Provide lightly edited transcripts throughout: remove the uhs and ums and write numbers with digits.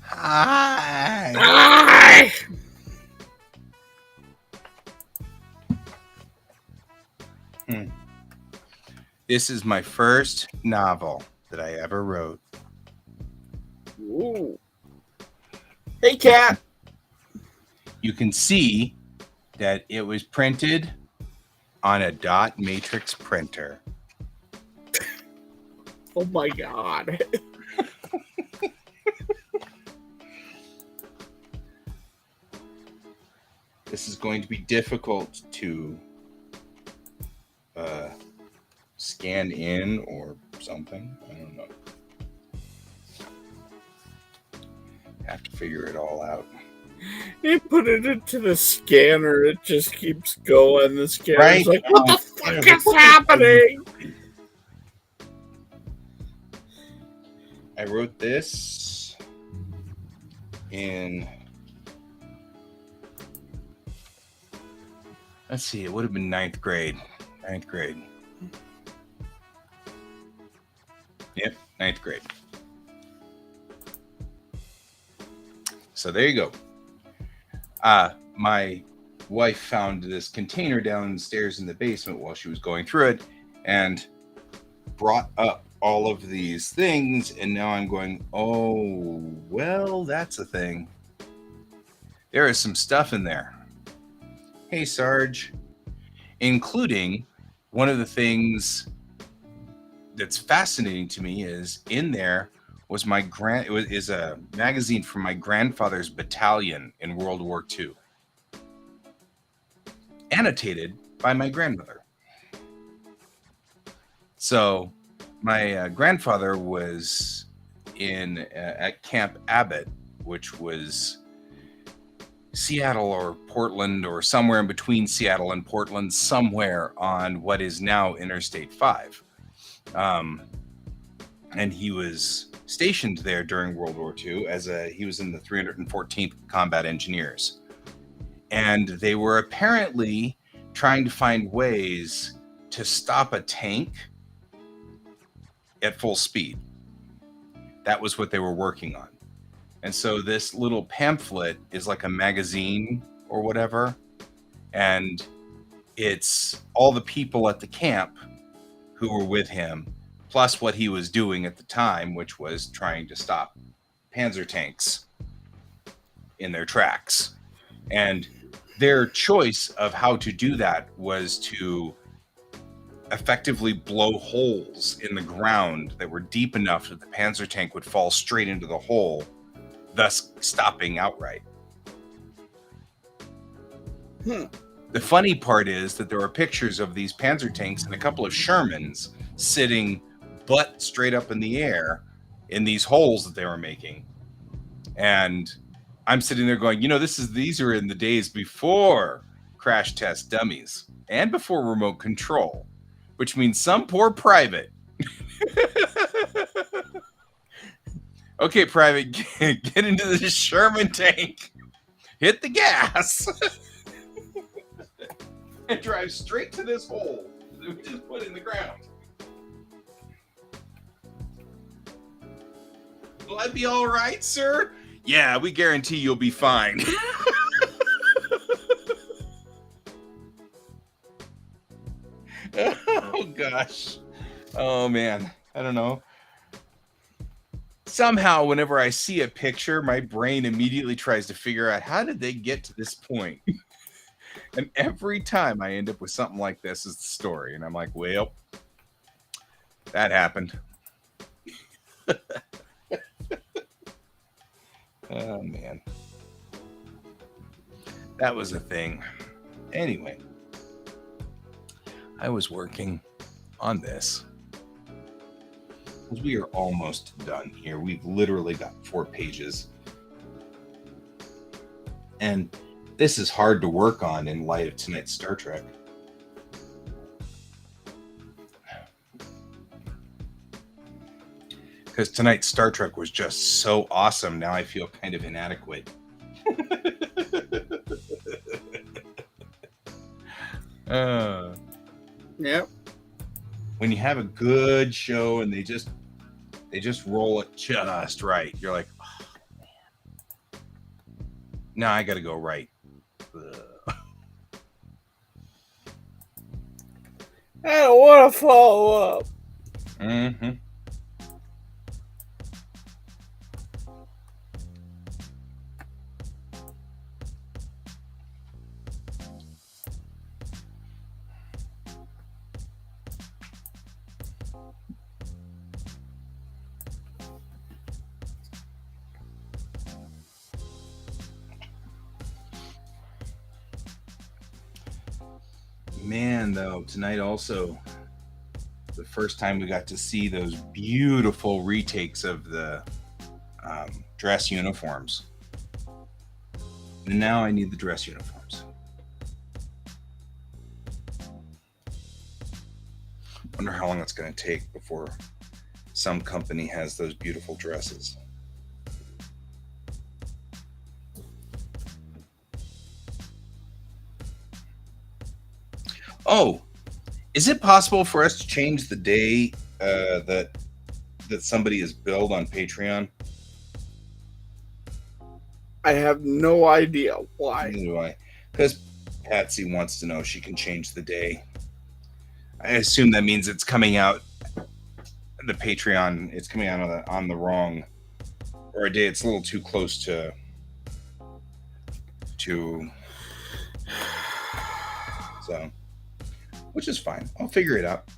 Hi. Hi. This is my first novel that I ever wrote. Ooh. Hey, cat. You can see that it was printed on a dot matrix printer. Oh my god. This is going to be difficult to scan in or something. I don't know. Have to figure it all out. You put it into the scanner, it just keeps going. The scanner's Right? like, what the fuck is happening? I wrote this in, let's see, it would have been ninth grade. Yep, ninth grade. So there you go. My wife found this container downstairs in the basement while she was going through it and brought up all of these things, and now I'm going, oh, well, that's a thing. There is some stuff in there. Hey, Sarge. Including one of the things that's fascinating to me is in there was is a magazine from my grandfather's battalion in World War II, annotated by my grandmother. So my grandfather was at Camp Abbott, which was Seattle or Portland or somewhere in between Seattle and Portland, somewhere on what is now Interstate 5. And he was stationed there during World War II he was in the 314th Combat Engineers. And they were apparently trying to find ways to stop a tank at full speed. That was what they were working on. And so this little pamphlet is like a magazine or whatever. And it's all the people at the camp who were with him, plus what he was doing at the time, which was trying to stop Panzer tanks in their tracks. And their choice of how to do that was to effectively blow holes in the ground that were deep enough that the Panzer tank would fall straight into the hole, thus stopping outright. The funny part is that there are pictures of these Panzer tanks and a couple of Shermans sitting butt straight up in the air in these holes that they were making. And I'm sitting there going, these are in the days before crash test dummies and before remote control, which means some poor private. Okay, private, get into the Sherman tank, hit the gas, and drive straight to this hole that we just put in the ground. Will I be all right, sir? Yeah, we guarantee you'll be fine. Oh gosh. Oh man. I don't know. Somehow, whenever I see a picture, my brain immediately tries to figure out how did they get to this point. And every time I end up with something like this as the story, and I'm like, well, that happened. Oh man, that was a thing. Anyway, I was working on this because we are almost done here. We've literally got 4 pages, and this is hard to work on in light of tonight's Star Trek. Because tonight's Star Trek was just so awesome. Now I feel kind of inadequate. Yep. When you have a good show and they just roll it just right, you're like, oh, man. Now I got to go right. I don't want to follow up. Mm-hmm. Man, though, tonight also the first time we got to see those beautiful retakes of the dress uniforms. And now I need the dress uniforms. Wonder how long it's going to take before some company has those beautiful dresses. Oh, is it possible for us to change the day that somebody is billed on Patreon? I have no idea why. Neither do I. Because Patsy wants to know if she can change the day. I assume that means it's coming out. The Patreon, it's coming out on the wrong, or a day it's a little too close to so, which is fine. I'll figure it out.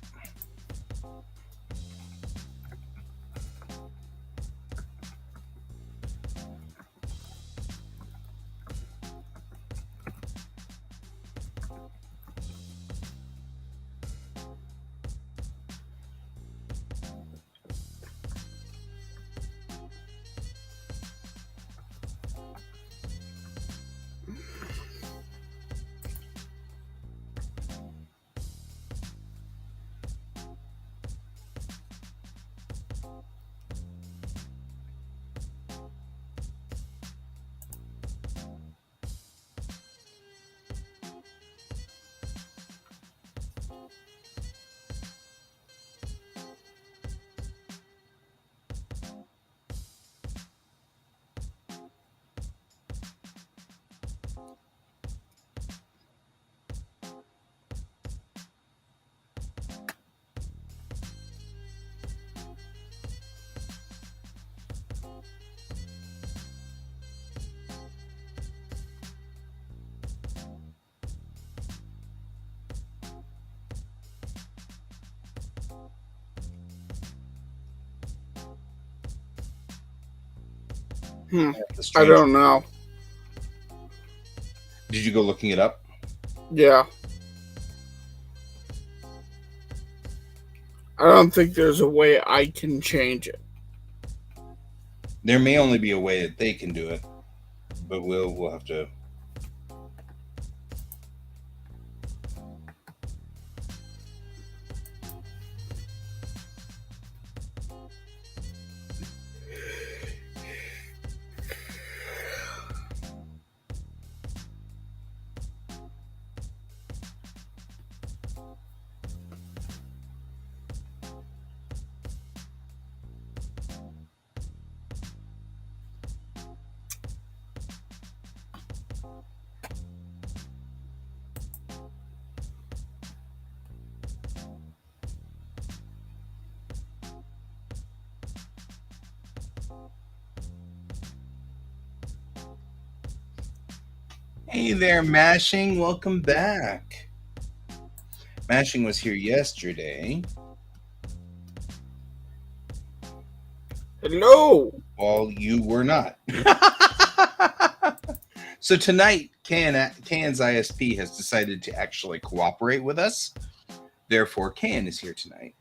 I don't know. Did you go looking it up? Yeah. I don't think there's a way I can change it. There may only be a way that they can do it, but we'll have to. Hey there, Mashing. Welcome back. Mashing was here yesterday. Hello. While you were not. So tonight, Can's ISP has decided to actually cooperate with us. Therefore, Can is here tonight.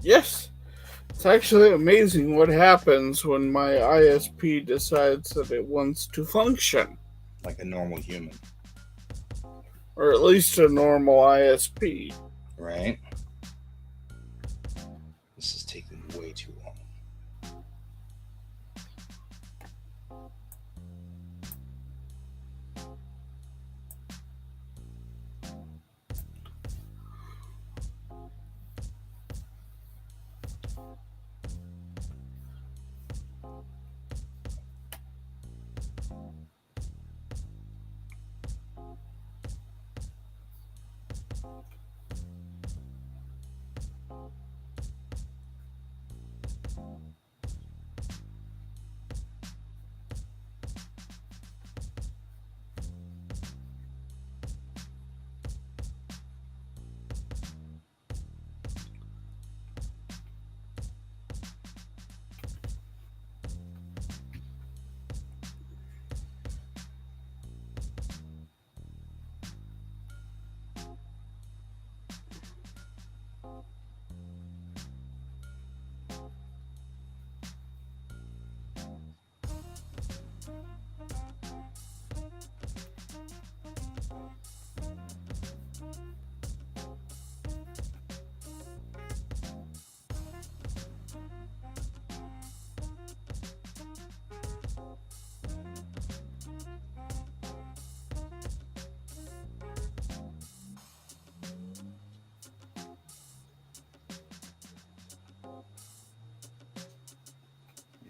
Yes. It's actually amazing what happens when my ISP decides that it wants to function. Like a normal human. Or at least a normal ISP. Right? This is taking way too long.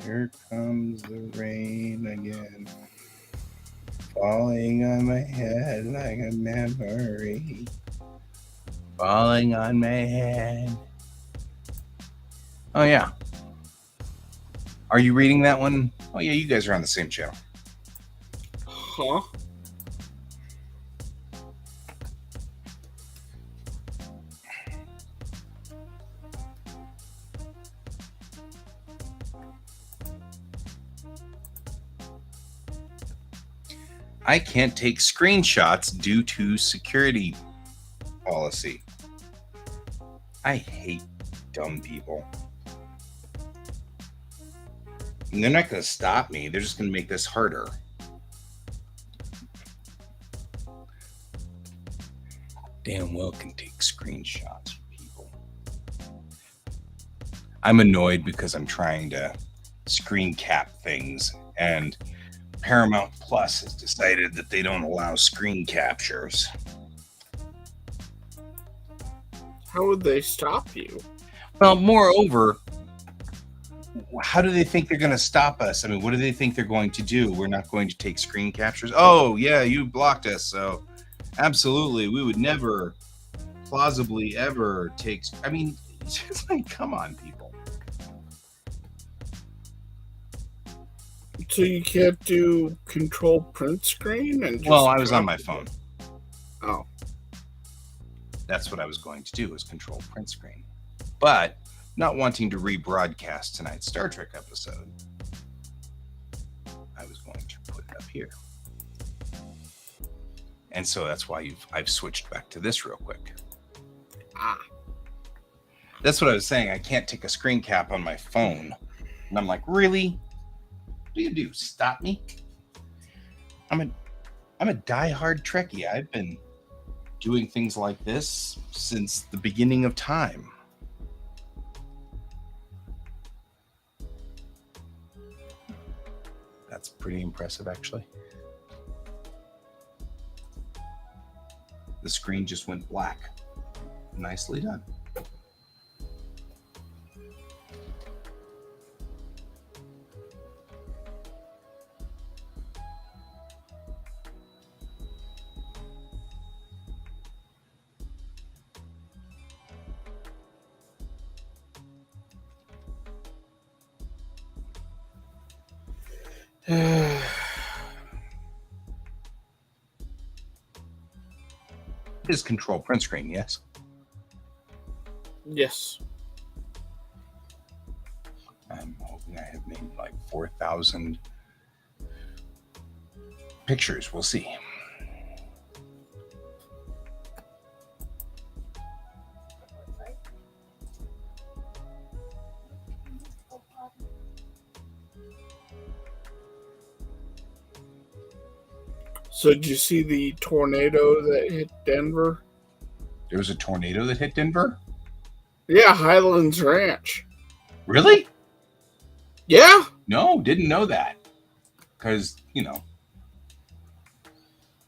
Here comes the rain again, falling on my head like a memory. Falling on my head. Oh, yeah. Are you reading that one? Oh, yeah, you guys are on the same channel. Huh? I can't take screenshots due to security policy. I hate dumb people. And they're not going to stop me. They're just going to make this harder. Damn well can take screenshots, people. I'm annoyed because I'm trying to screen cap things, and Paramount Plus has decided that they don't allow screen captures. How would they stop you? Well, moreover, how do they think they're going to stop us? I mean, what do they think they're going to do? We're not going to take screen captures? Oh, yeah, you blocked us, so absolutely, we would never plausibly ever take... I mean, it's just like, come on, people. So you can't do control print screen? Well, I was on my phone. Oh. That's what I was going to do, was control print screen. But not wanting to rebroadcast tonight's Star Trek episode, I was going to put it up here. And so that's why I've switched back to this real quick. Ah. That's what I was saying. I can't take a screen cap on my phone. And I'm like, really? What do you do? Stop me? I'm a diehard Trekkie. I've been doing things like this since the beginning of time. That's pretty impressive, actually. The screen just went black. Nicely done. It is control print screen, yes. Yes. I'm hoping I have made like 4,000 pictures. We'll see. So did you see the tornado that hit Denver? There was a tornado that hit Denver? Yeah, Highlands Ranch. Really? Yeah. No, didn't know that. Because,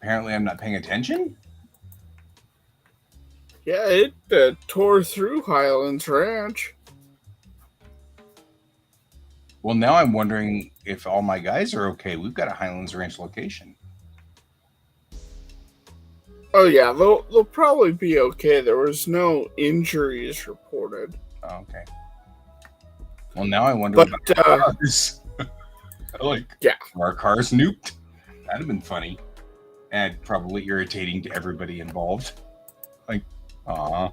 apparently I'm not paying attention. Yeah, it tore through Highlands Ranch. Well, now I'm wondering if all my guys are okay. We've got a Highlands Ranch location. Oh yeah, they'll probably be okay. There was no injuries reported. Oh, okay. Well, now I wonder But about cars. Yeah. Our cars nuked? That'd have been funny. And probably irritating to everybody involved. Like, aw,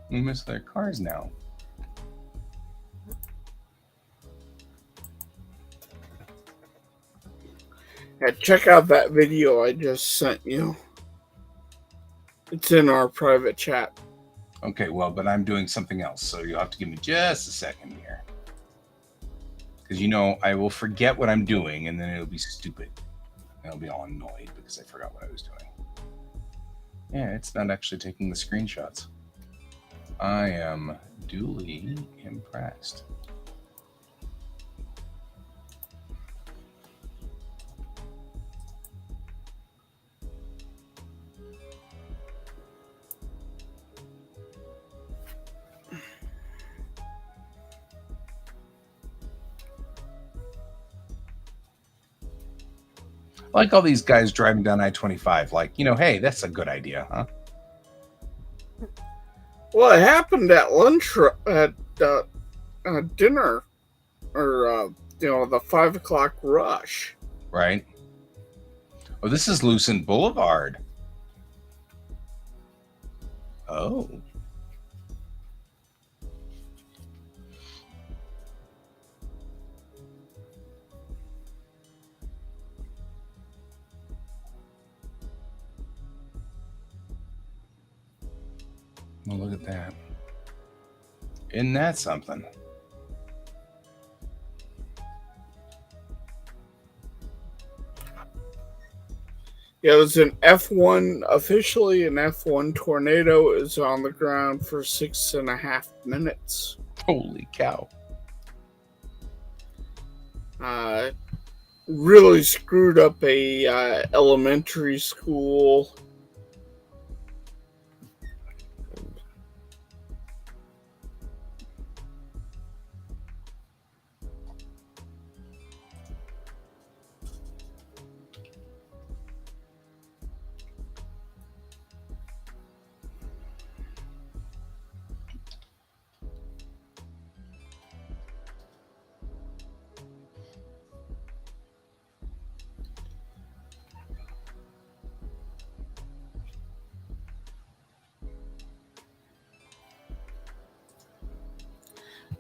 we miss their cars now. Yeah, check out that video I just sent you. It's in our private chat. Okay, well, but I'm doing something else, so you'll have to give me just a second here. Because I will forget what I'm doing, and then it'll be stupid. And I'll be all annoyed because I forgot what I was doing. Yeah, it's not actually taking the screenshots. I am duly impressed. I like all these guys driving down I-25. Like, hey, that's a good idea, huh? Well, it happened at lunch at dinner, or the 5 o'clock rush. Right. Oh, this is Lucent Boulevard. Oh. Well, look at that. Isn't that something? Yeah, it was an F1, officially an F1 tornado is on the ground for 6.5 minutes. Holy cow. Really screwed up a elementary school.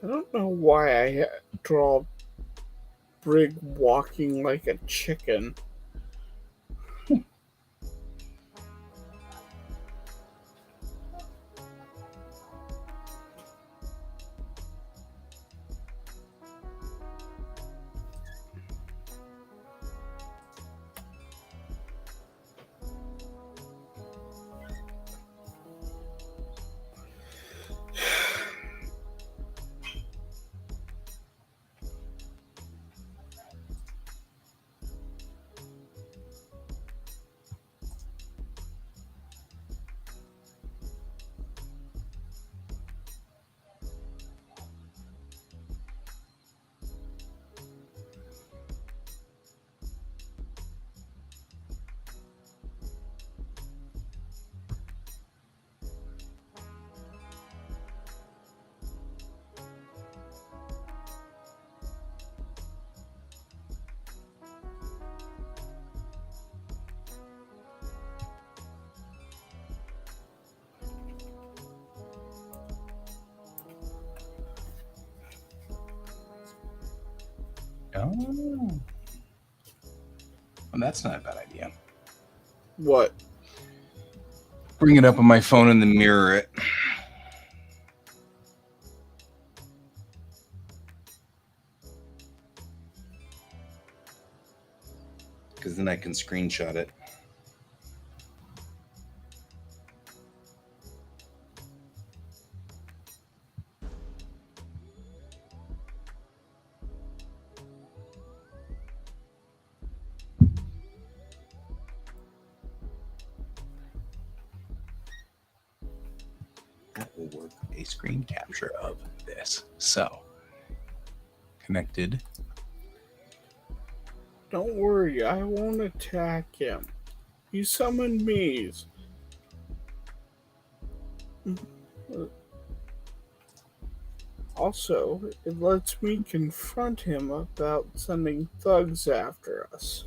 I don't know why I draw Brig walking like a chicken. Oh, well, that's not a bad idea. What? Bring it up on my phone and then mirror it. Because then I can screenshot it. That will work. A screen capture of this. So, connected. Don't worry, I won't attack him. He summoned me. Also, it lets me confront him about sending thugs after us.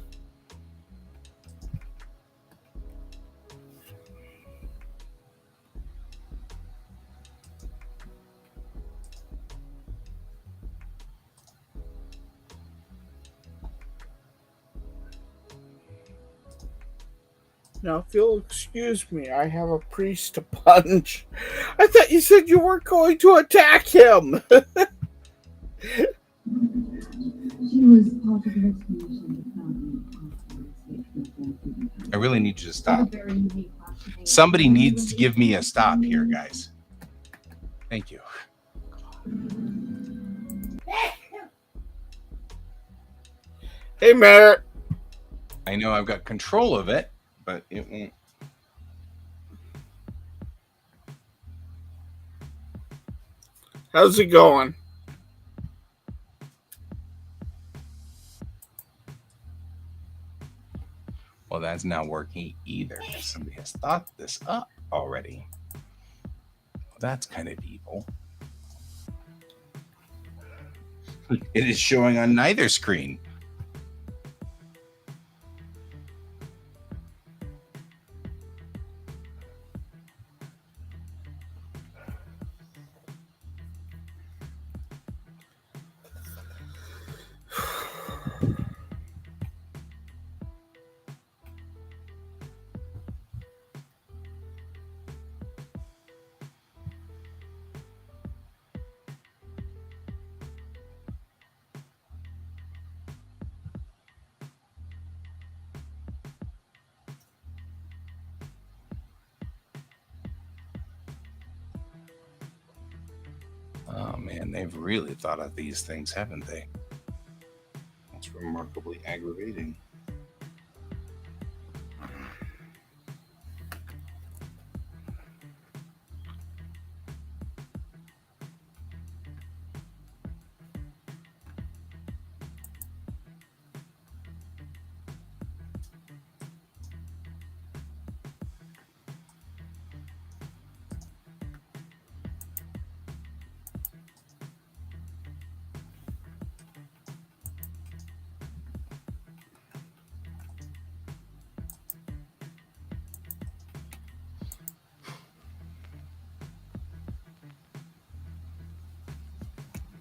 Now, if you'll excuse me, I have a priest to punch. I thought you said you weren't going to attack him. I really need you to stop. Somebody needs to give me a stop here, guys. Thank you. Hey, Merritt. I know I've got control of it, but it won't. How's it going? Well, that's not working either. Somebody has thought this up already. Well, that's kind of evil. It is showing on neither screen. Oh man, they've really thought of these things, haven't they? That's remarkably aggravating.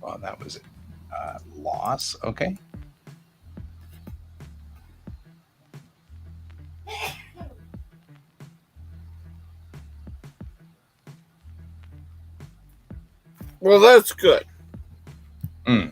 Well, that was a loss. Okay. Well, that's good. Mm.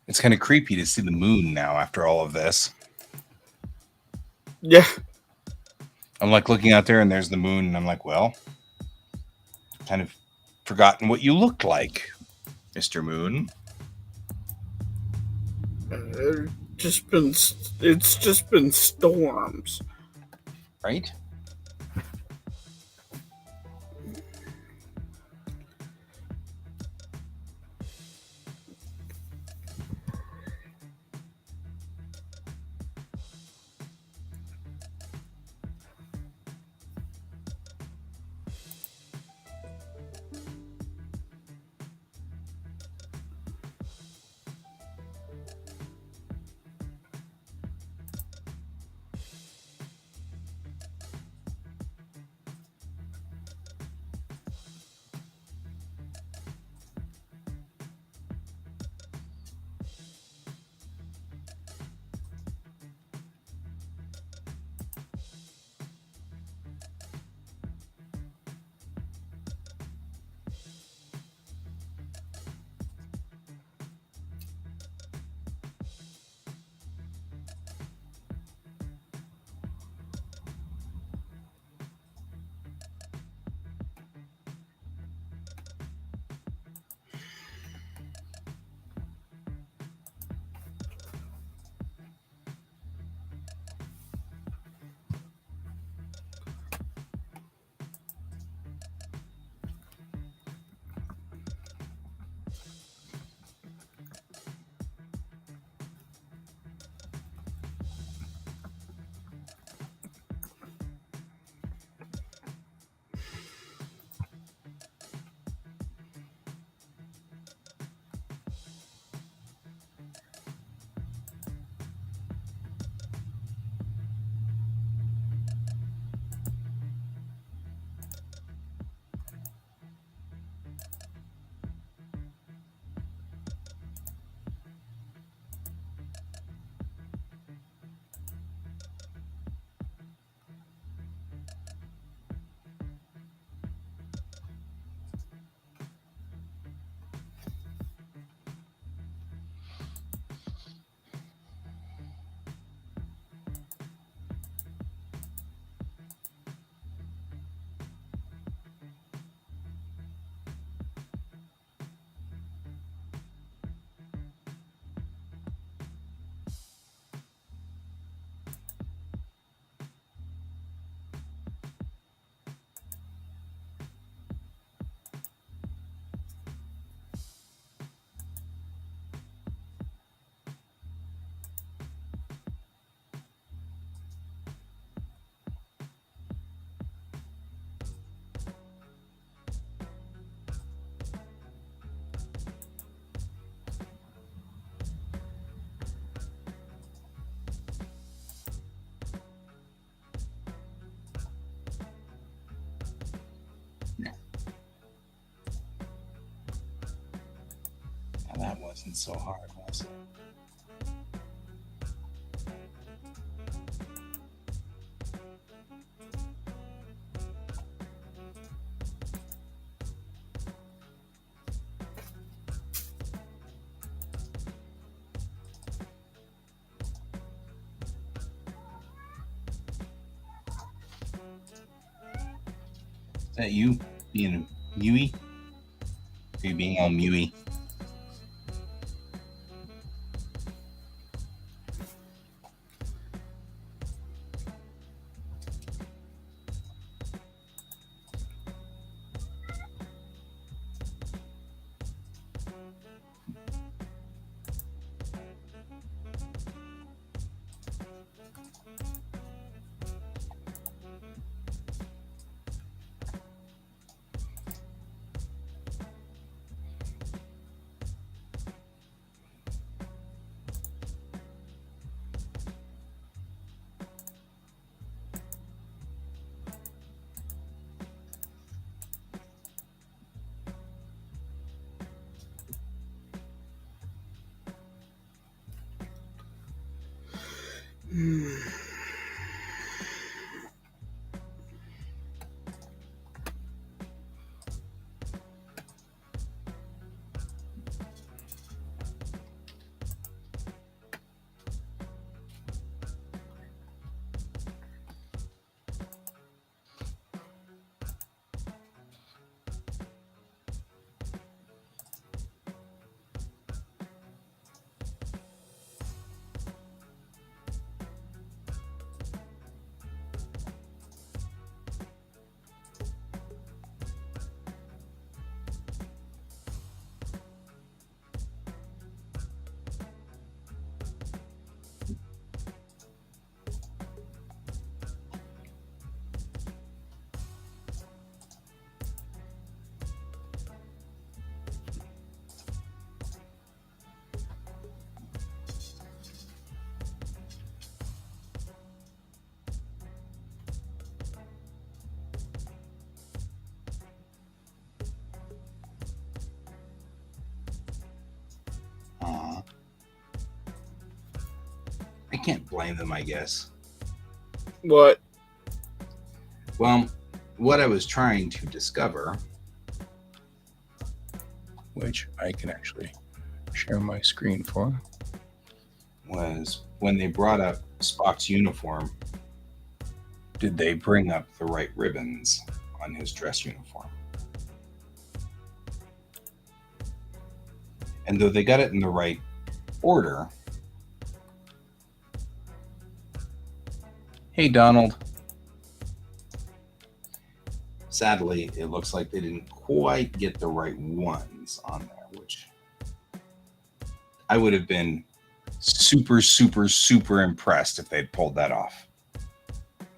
It's kind of creepy to see the moon now after all of this. Yeah. I'm like looking out there and there's the moon, and I'm like, well, kind of forgotten what you looked like, Mr. Moon. It's just been storms. Right? Now that wasn't so hard, was it? Is that you being mewy? Are you being all mewy? I can't blame them, I guess. What? Well, what I was trying to discover, which I can actually share my screen for, was when they brought up Spock's uniform, did they bring up the right ribbons on his dress uniform? And though they got it in the right order, hey, Donald. Sadly, it looks like they didn't quite get the right ones on there, which I would have been super, super, super impressed if they'd pulled that off.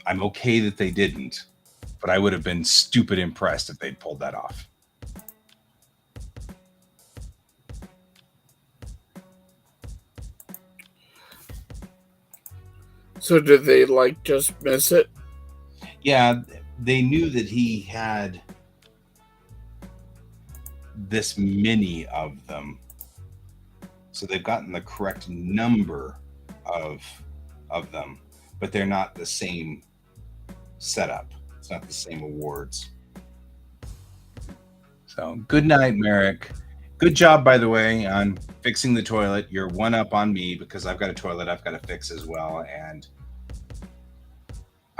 I'm okay that they didn't, but I would have been stupid impressed if they'd pulled that off. So did they just miss it? Yeah, they knew that he had this many of them, so they've gotten the correct number of them, but they're not the same setup. It's not the same awards. So good night, Merrick. Good job, by the way, on fixing the toilet. You're one up on me because I've got a toilet I've got to fix as well, and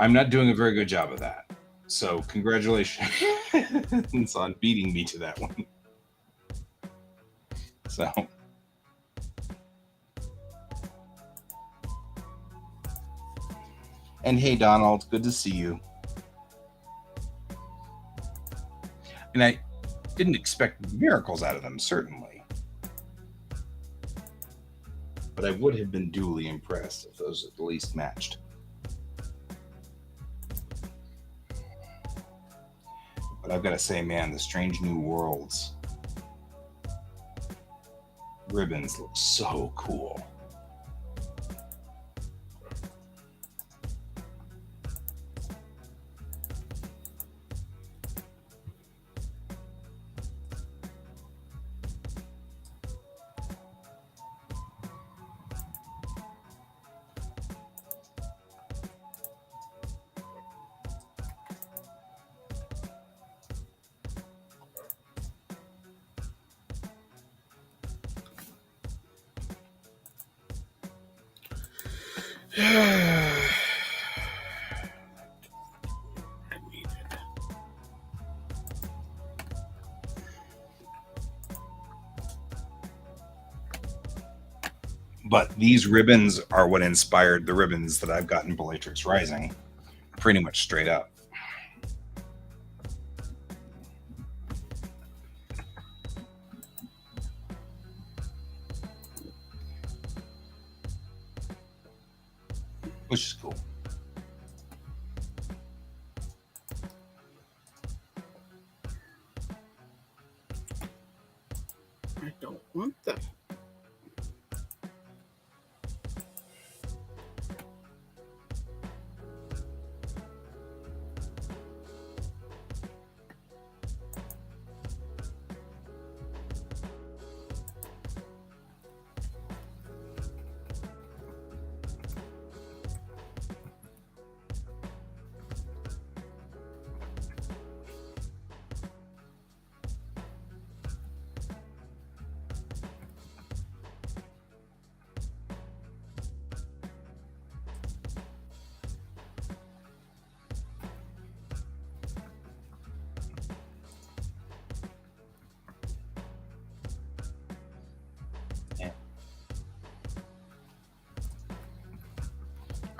I'm not doing a very good job of that. So congratulations on beating me to that one. So, and hey, Donald, good to see you. And I didn't expect miracles out of them, certainly. But I would have been duly impressed if those at least matched. But I've got to say, man, the Strange New Worlds ribbons look so cool. I need it. But these ribbons are what inspired the ribbons that I've got in Bellatrix Rising, pretty much straight up. Which is cool. I don't want that.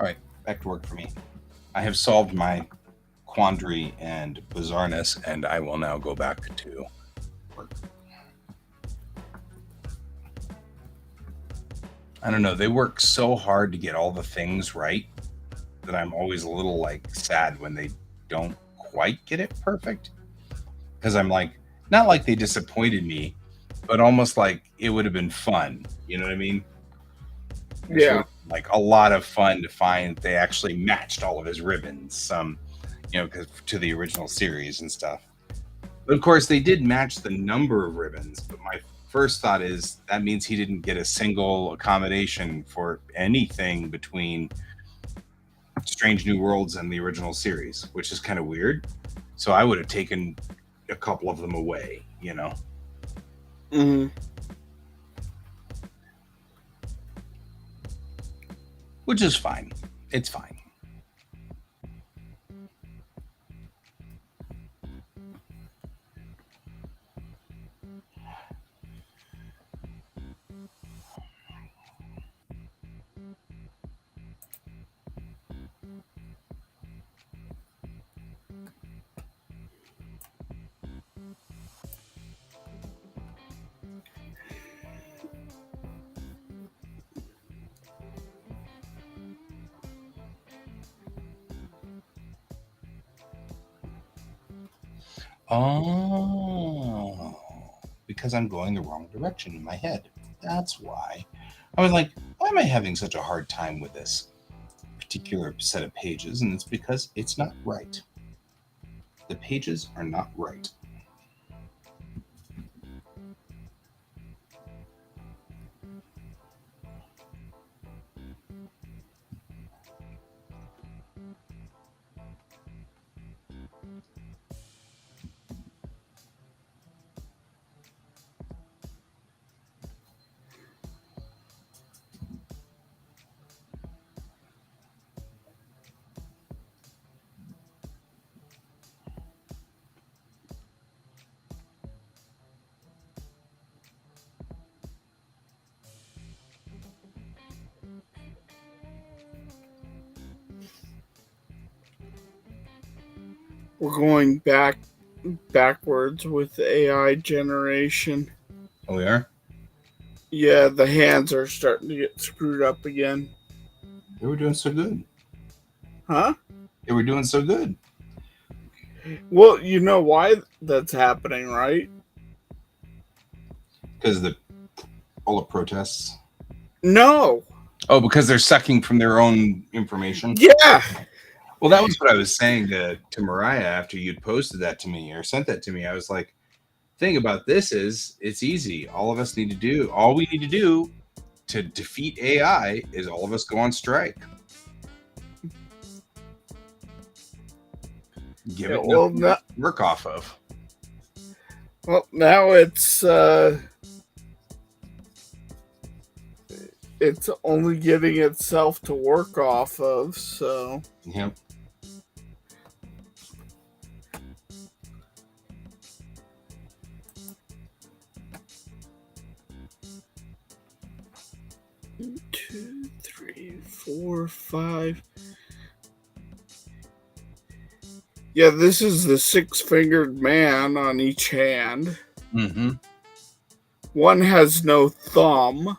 All right, back to work for me. I have solved my quandary and bizarreness, and I will now go back to work. I don't know. They work so hard to get all the things right that I'm always a little like sad when they don't quite get it perfect. Because I'm like, not like they disappointed me, but almost like it would have been fun. You know what I mean? Yeah. Like a lot of fun to find they actually matched all of his ribbons, because to the original series and stuff. But of course, they did match the number of ribbons. But my first thought is that means he didn't get a single accommodation for anything between Strange New Worlds and the original series, which is kind of weird. So I would have taken a couple of them away, Mm-hmm. Which is fine. It's fine. Oh, because I'm going the wrong direction in my head. That's why. I was like, why am I having such a hard time with this particular set of pages? And it's because it's not right. The pages are not right. We're going backwards with AI generation. Oh, we are? Yeah, the hands are starting to get screwed up again. They were doing so good. Huh? They were doing so good. Well, you know why that's happening, right? Because all the protests. No. Oh, because they're sucking from their own information? Yeah. Well, that was what I was saying to Mariah after you'd posted that to me or sent that to me. I was like, thing about this is it's easy. All we need to do to defeat AI is all of us go on strike. Give it nothing to work off of. Well, now it's it's only getting itself to work off of, so. Yep. Two, three, four, five. Yeah, this is the six-fingered man on each hand. Mm-hmm. One has no thumb.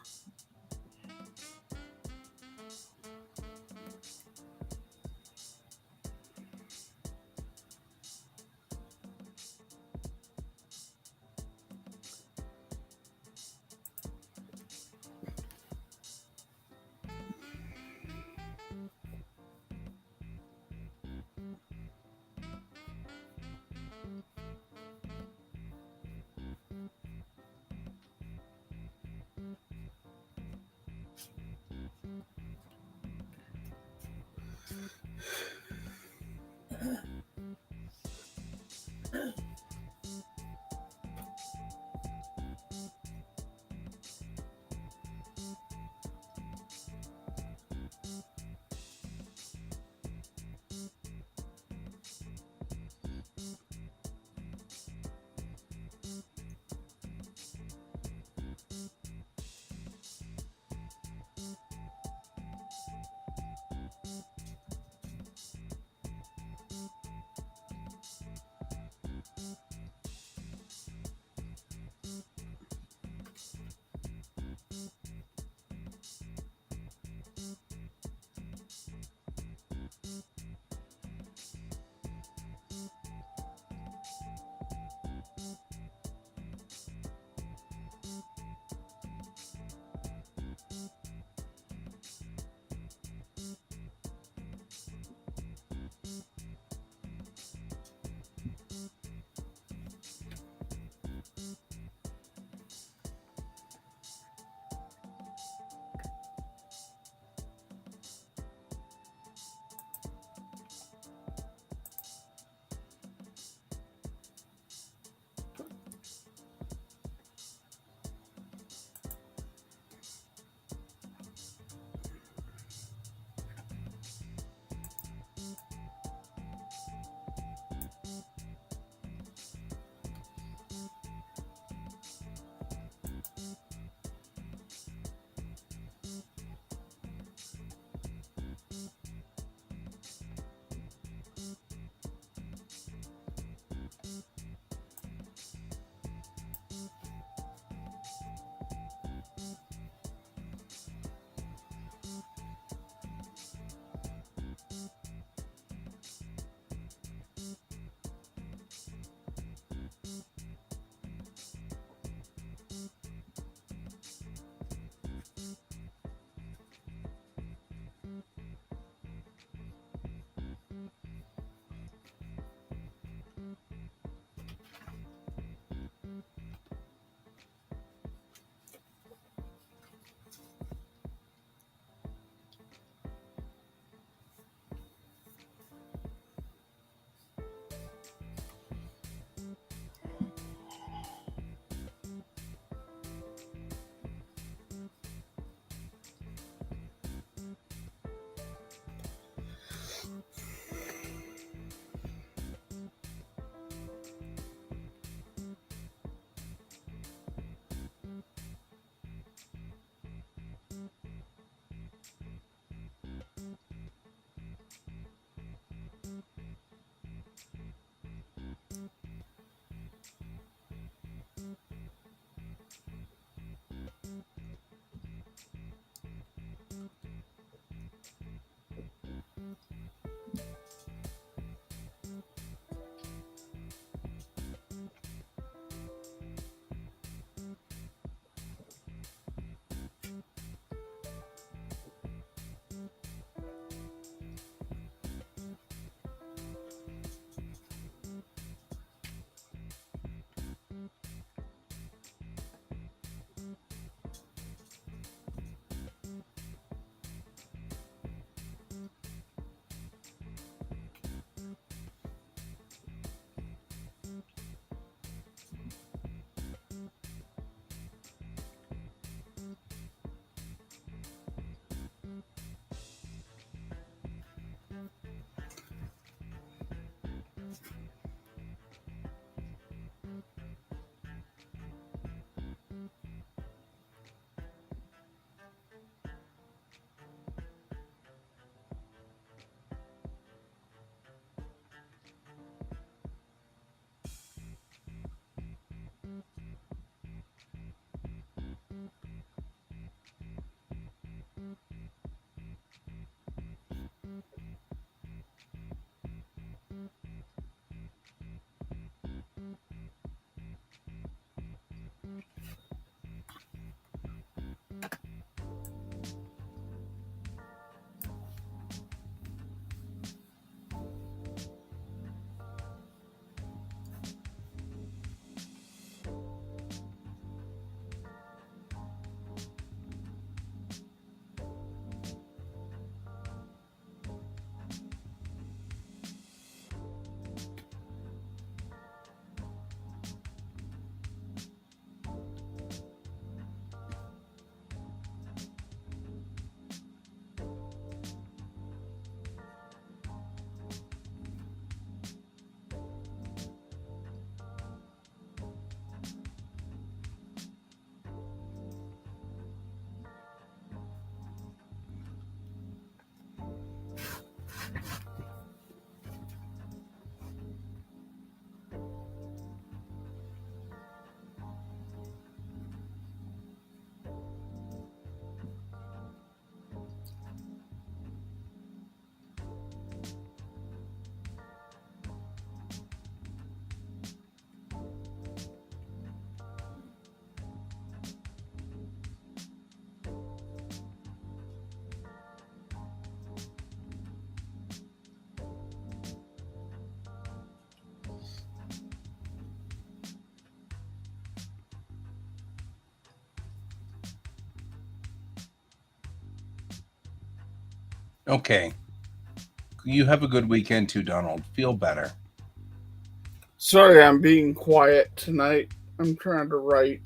Okay. You have a good weekend too, Donald. Feel better. Sorry, I'm being quiet tonight. I'm trying to write.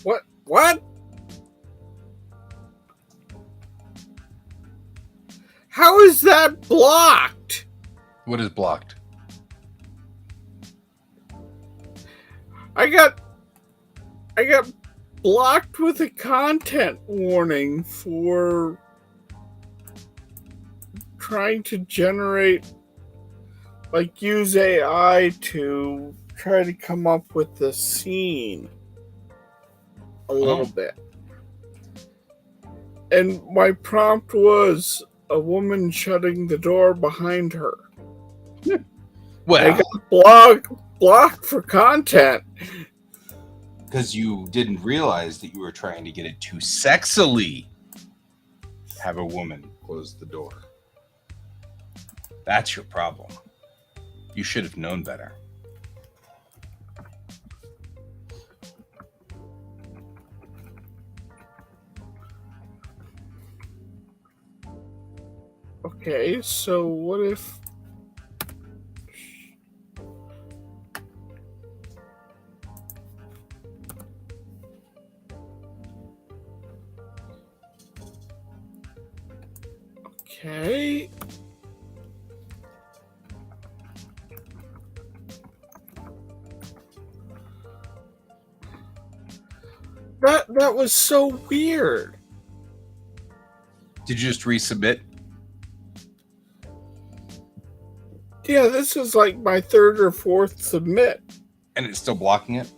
What? What? How is that blocked? What is blocked? I got blocked with a content warning for trying to generate, like, use AI to try to come up with the scene a little bit. And my prompt was a woman shutting the door behind her. Well, I got blocked for content. because you didn't realize that you were trying to get it too sexily. Have a woman close the door. That's your problem. You should have known better. Okay, so what if... Okay. That was so weird. Did you just resubmit? Yeah, this is like my third or fourth submit. And it's still blocking it?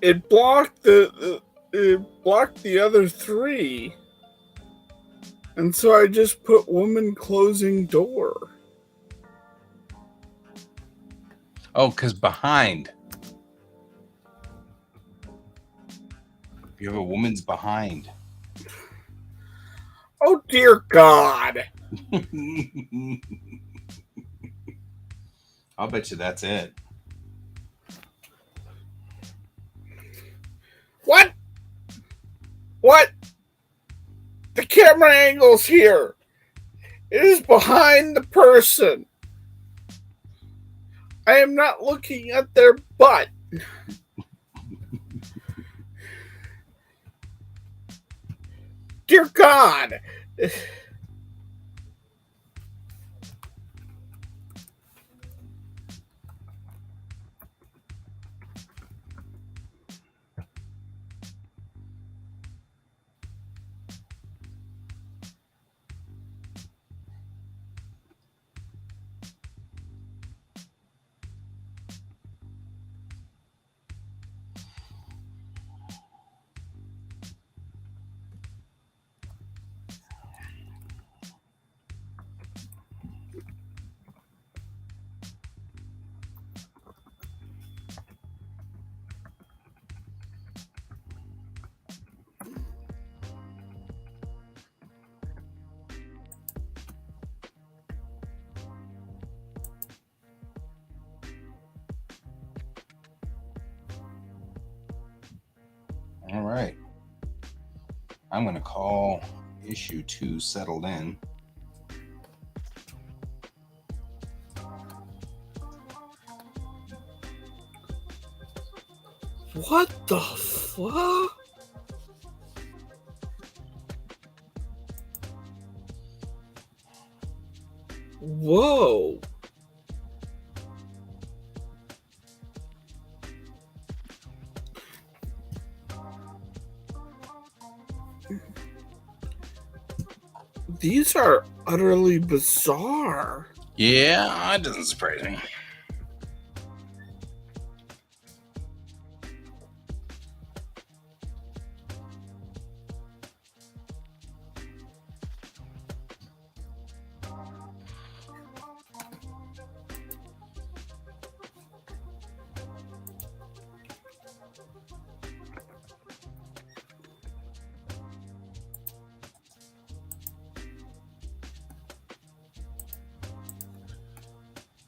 It blocked the other three. And so I just put woman closing door. Oh, because behind. You have a woman's behind. Oh, dear God. I'll bet you that's it. What? What? The camera angle's here. It is behind the person. I am not looking at their butt. Dear God. All right. I'm going to call issue 2 settled in. What the fuck? Whoa. These are utterly bizarre. Yeah, that doesn't surprise me.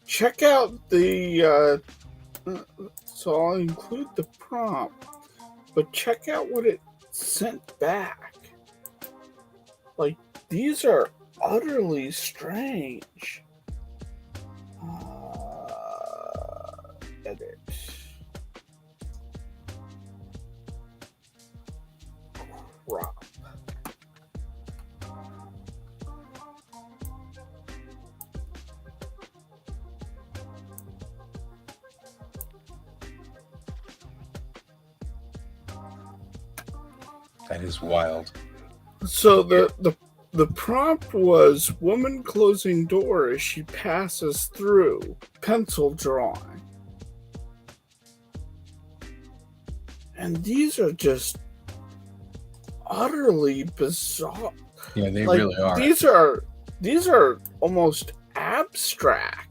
Check out the, so I'll include the prompt, but check out what it sent back. Like, these are utterly strange. Edit. Crop. That is wild. So the prompt was woman closing door as she passes through, pencil drawing. And these are just utterly bizarre. Yeah, they really are. These are almost abstract.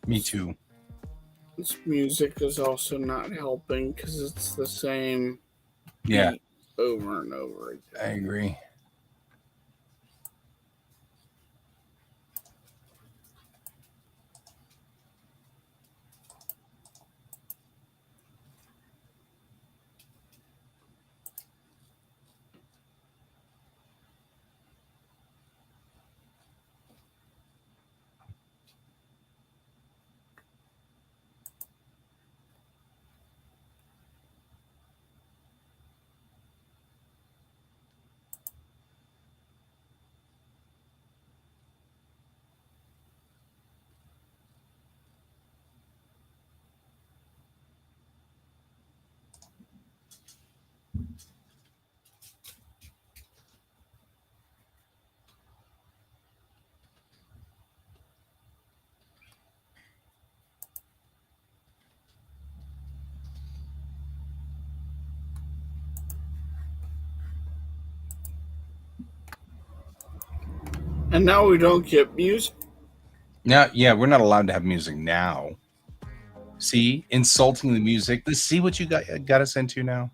Me too. This music is also not helping because it's the same Yeah, beat over and over again. I agree. And now we don't get music. Now, yeah, we're not allowed to have music now. See, insulting the music. Let's see what you got us into now.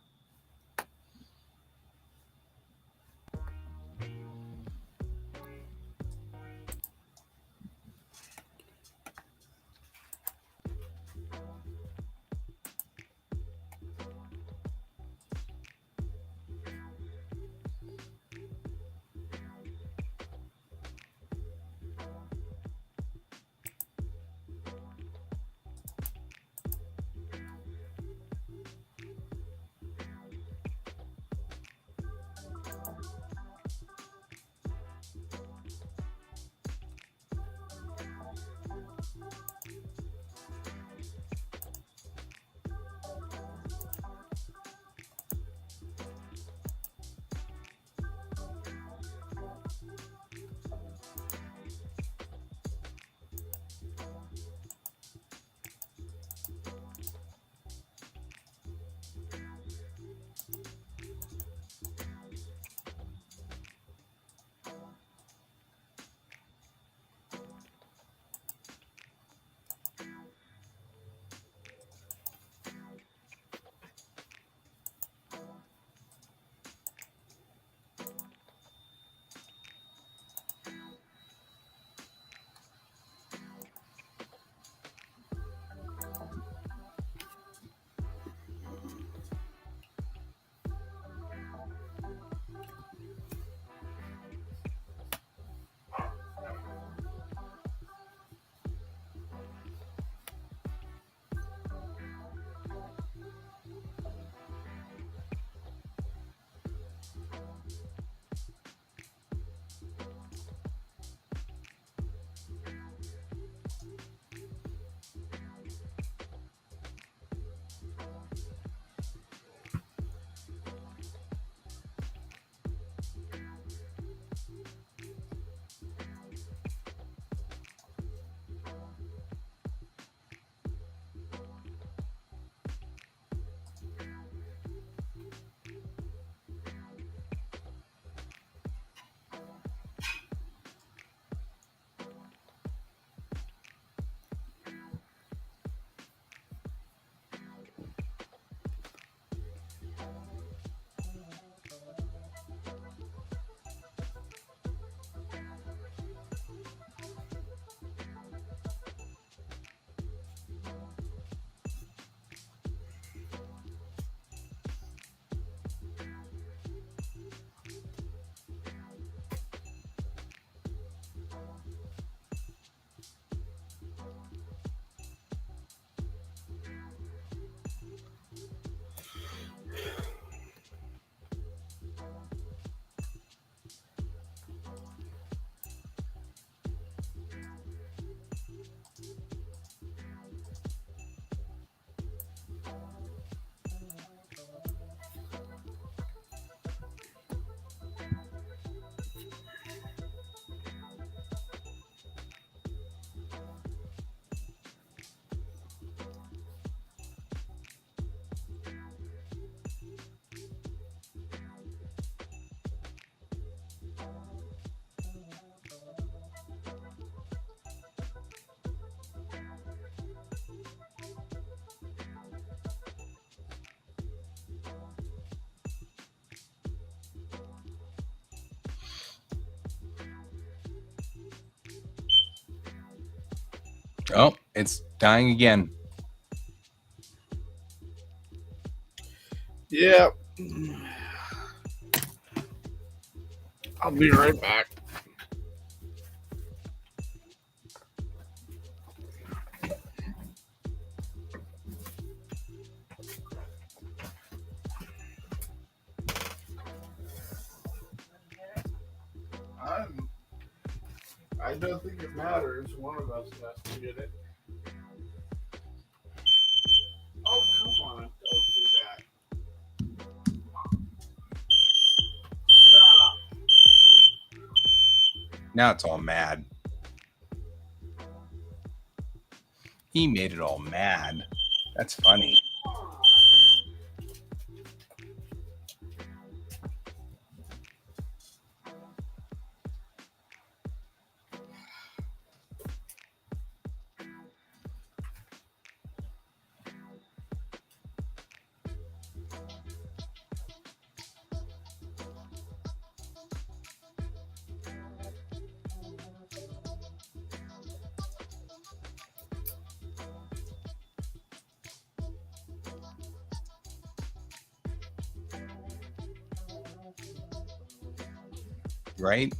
Oh, it's dying again. Yeah. I'll be right back. I don't think it matters. One of us has to get it. Oh, come on. Don't do that. Stop. Now it's all mad. He made it all mad. That's funny. Right?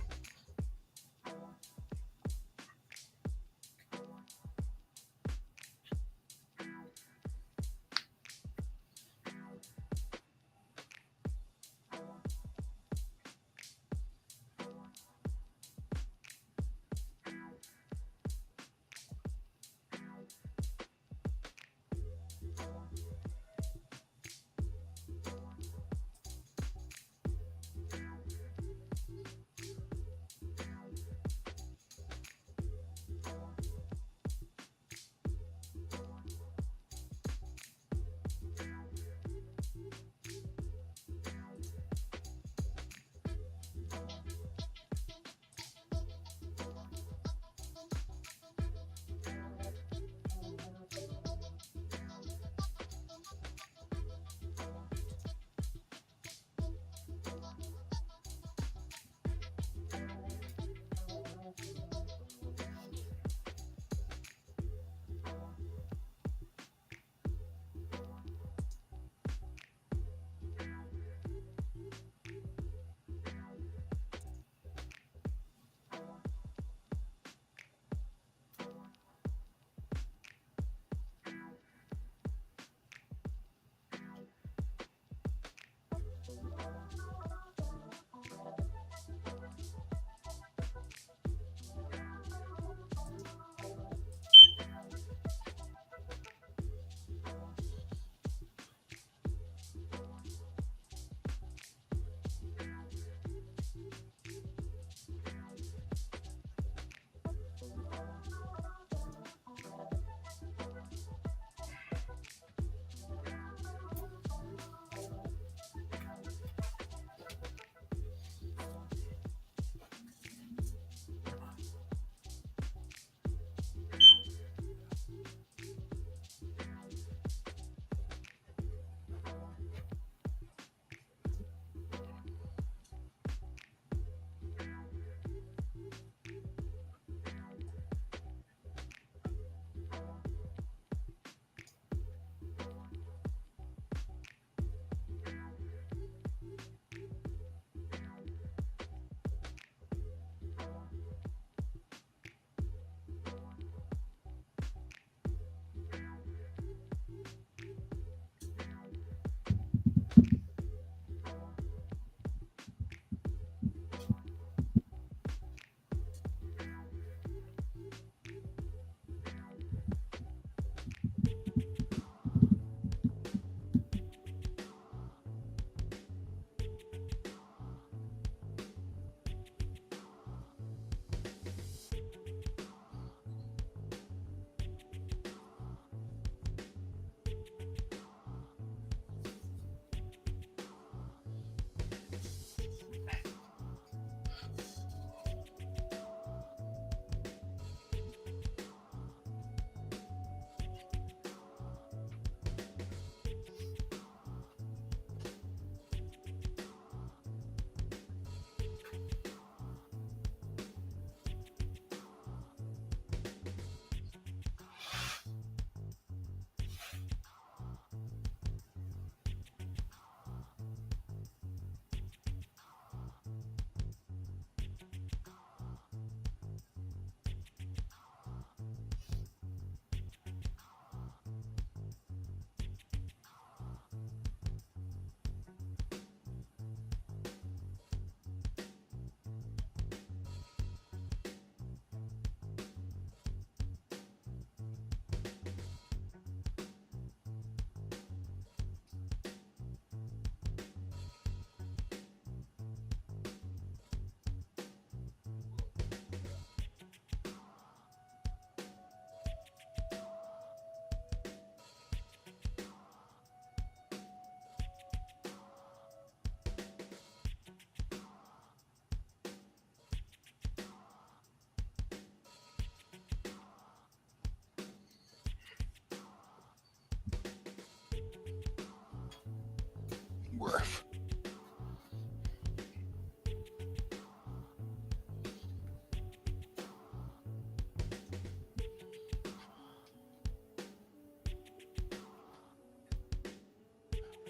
worth.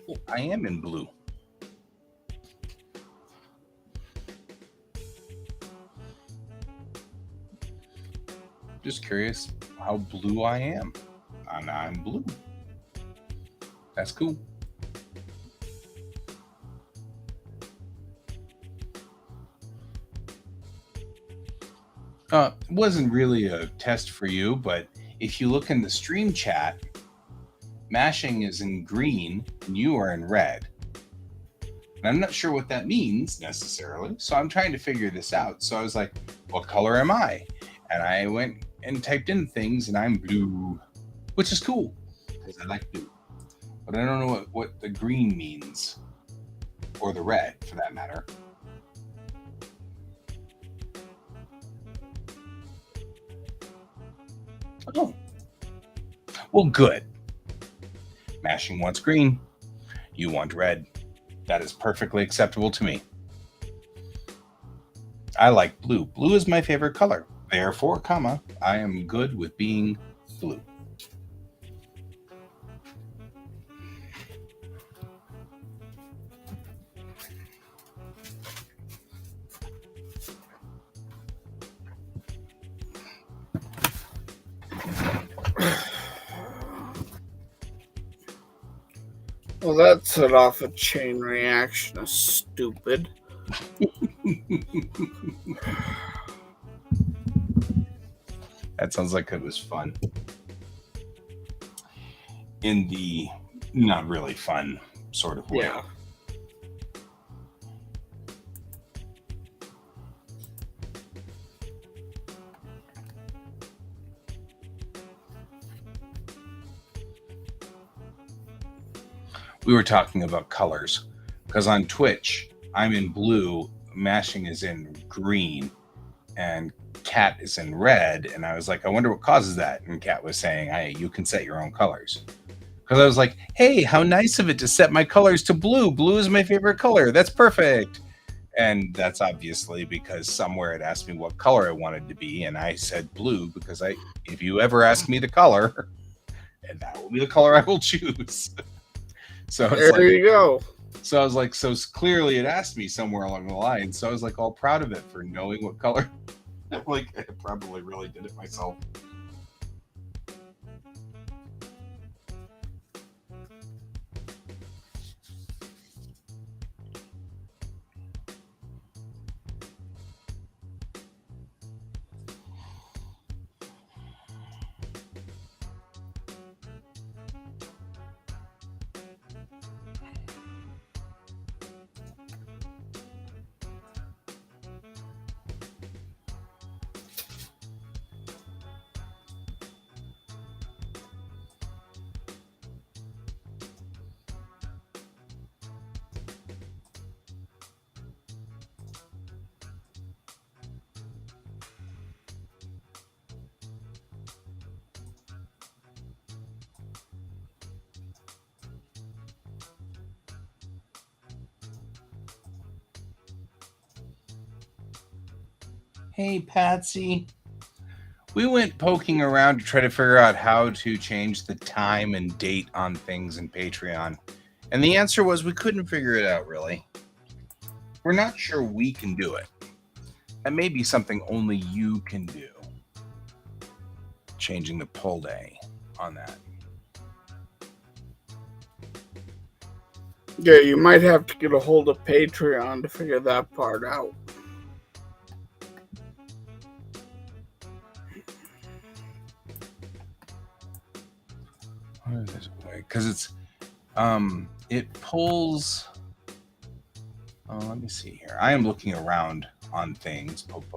Oh, I am in blue. Just curious how blue I am. And I'm blue. That's cool. It wasn't really a test for you, but if you look in the stream chat, mashing is in green and you are in red. And I'm not sure what that means necessarily, so I'm trying to figure this out. So I was like, what color am I? And I went and typed in things, and I'm blue, which is cool because I like blue. But I don't know what the green means, or the red for that matter. Oh, well, good. Mashing wants green, you want red. That is perfectly acceptable to me. I like blue. Blue is my favorite color. Therefore, I am good with being blue. Well, that set off a chain reaction of stupid. That sounds like it was fun. In the not really fun sort of way. Yeah. We were talking about colors because on Twitch, I'm in blue, mashing is in green, and Cat is in red. And I was like, I wonder what causes that. And Cat was saying, hey, you can set your own colors. Because I was like, hey, how nice of it to set my colors to blue. Blue is my favorite color. That's perfect. And that's obviously because somewhere it asked me what color I wanted to be. And I said blue because if you ever ask me the color, and that will be the color I will choose. So it's there you go. So I was like, so clearly it asked me somewhere along the line. So I was like all proud of it for knowing what color. Like I probably really did it myself. Hey, Patsy. We went poking around to try to figure out how to change the time and date on things in Patreon. And the answer was we couldn't figure it out, really. We're not sure we can do it. That may be something only you can do. Changing the poll day on that. Yeah, you might have to get a hold of Patreon to figure that part out. What is this way? Because it pulls. Oh, let me see here. I am looking around on things. Poke.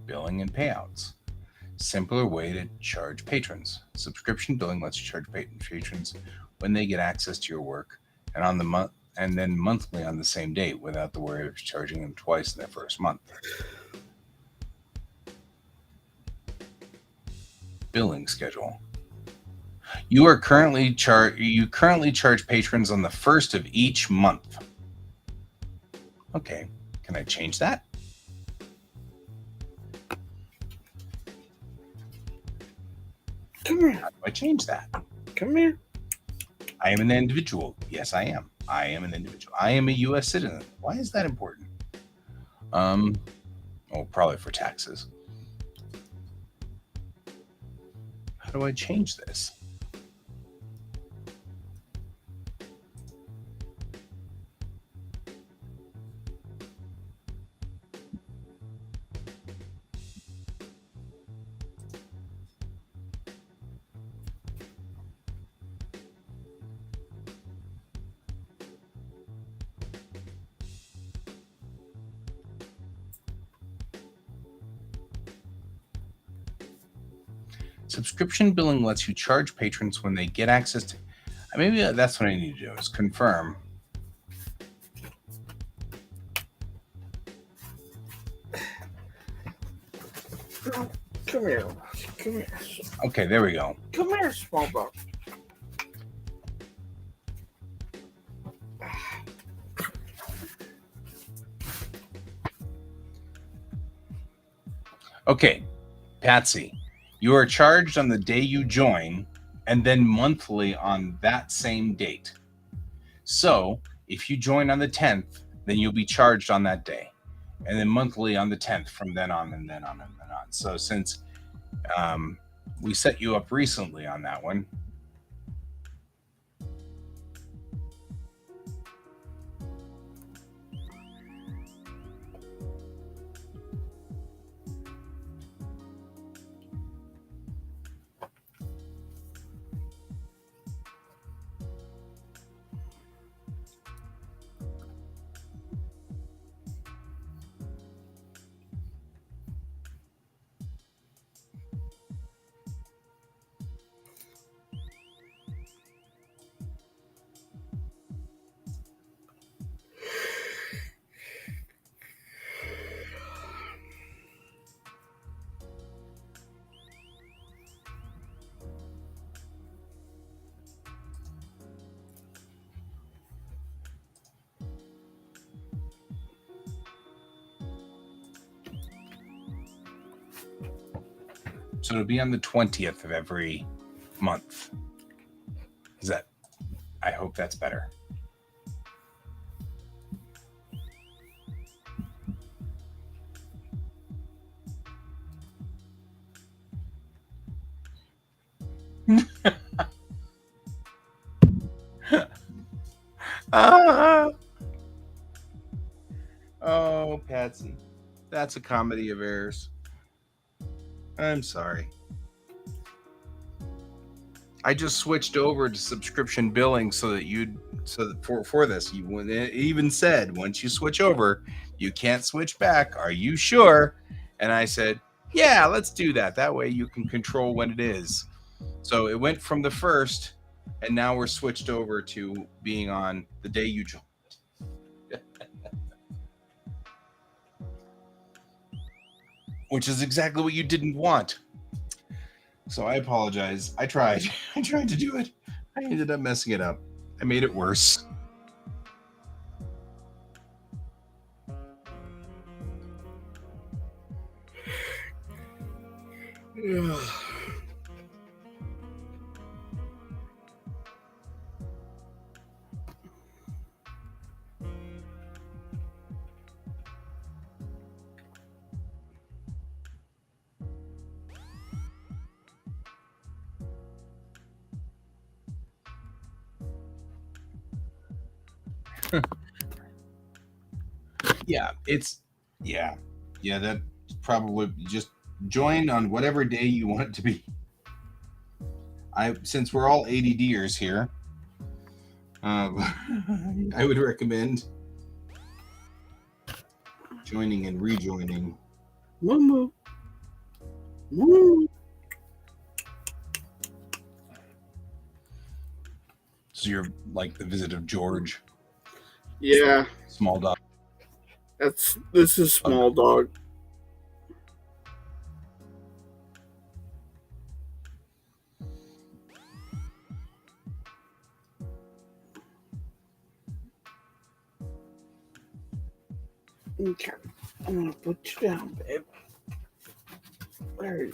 Billing and payouts. Simpler way to charge patrons. Subscription billing lets you charge patrons when they get access to your work, and on the month, and then monthly on the same date without the worry of charging them twice in their first month. Billing schedule. You currently charge patrons on the first of each month. Okay, can I change that? Come here. How do I change that? Come here. I am an individual. Yes, I am. I am an individual. I am a U.S. citizen. Why is that important? Probably for taxes. How do I change this? Subscription billing lets you charge patrons when they get access to... Maybe that's what I need to do, is confirm. Come here. Come here. Okay, there we go. Come here, small dog. Okay, Patsy, you are charged on the day you join and then monthly on that same date. So if you join on the 10th, then you'll be charged on that day, and then monthly on the 10th from then on and then on and then on. So since we set you up recently on that one, so it'll be on the 20th of every month. Is that? I hope that's better. Oh, Patsy, that's a comedy of errors. I'm sorry. I just switched over to subscription billing so that for this, it even said once you switch over, you can't switch back. Are you sure? And I said, yeah, let's do that. That way you can control when it is. So it went from the first, and now we're switched over to being on the day you joined. Which is exactly what you didn't want. So I apologize. I tried. I tried to do it. I ended up messing it up. I made it worse. Yeah, that probably just join on whatever day you want it to be. Since we're all ADDers here, I would recommend joining and rejoining. Moo moo. So you're like the visit of George. Yeah. Small dog. This is small dog. Okay. I'm gonna put you down, babe. Where are you?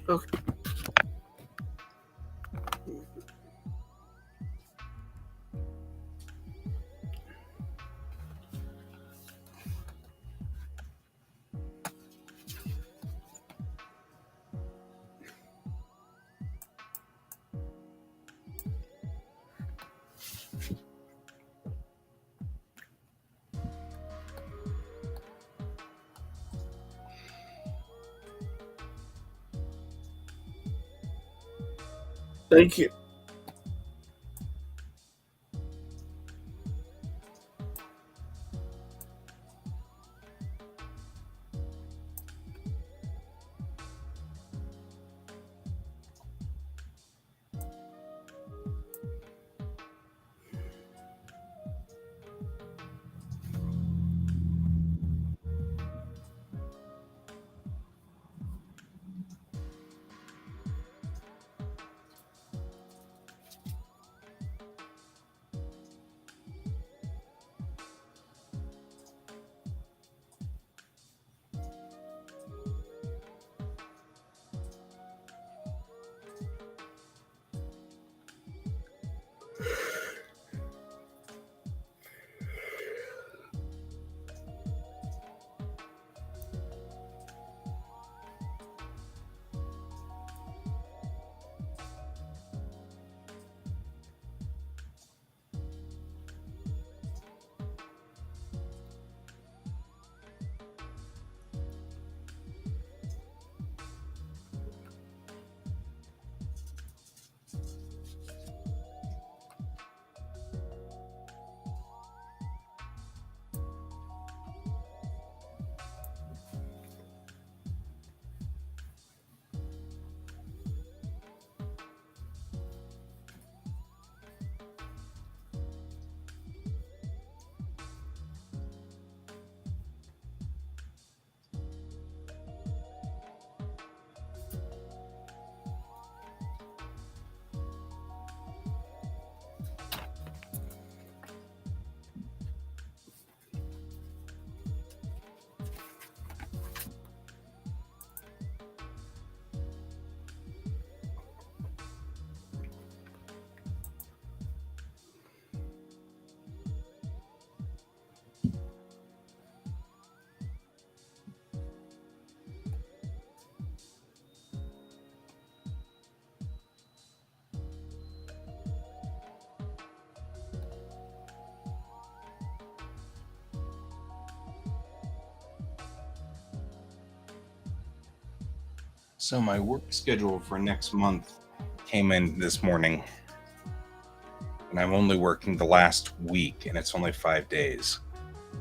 Okay. Thank you. So my work schedule for next month came in this morning, and I'm only working the last week, and it's only 5 days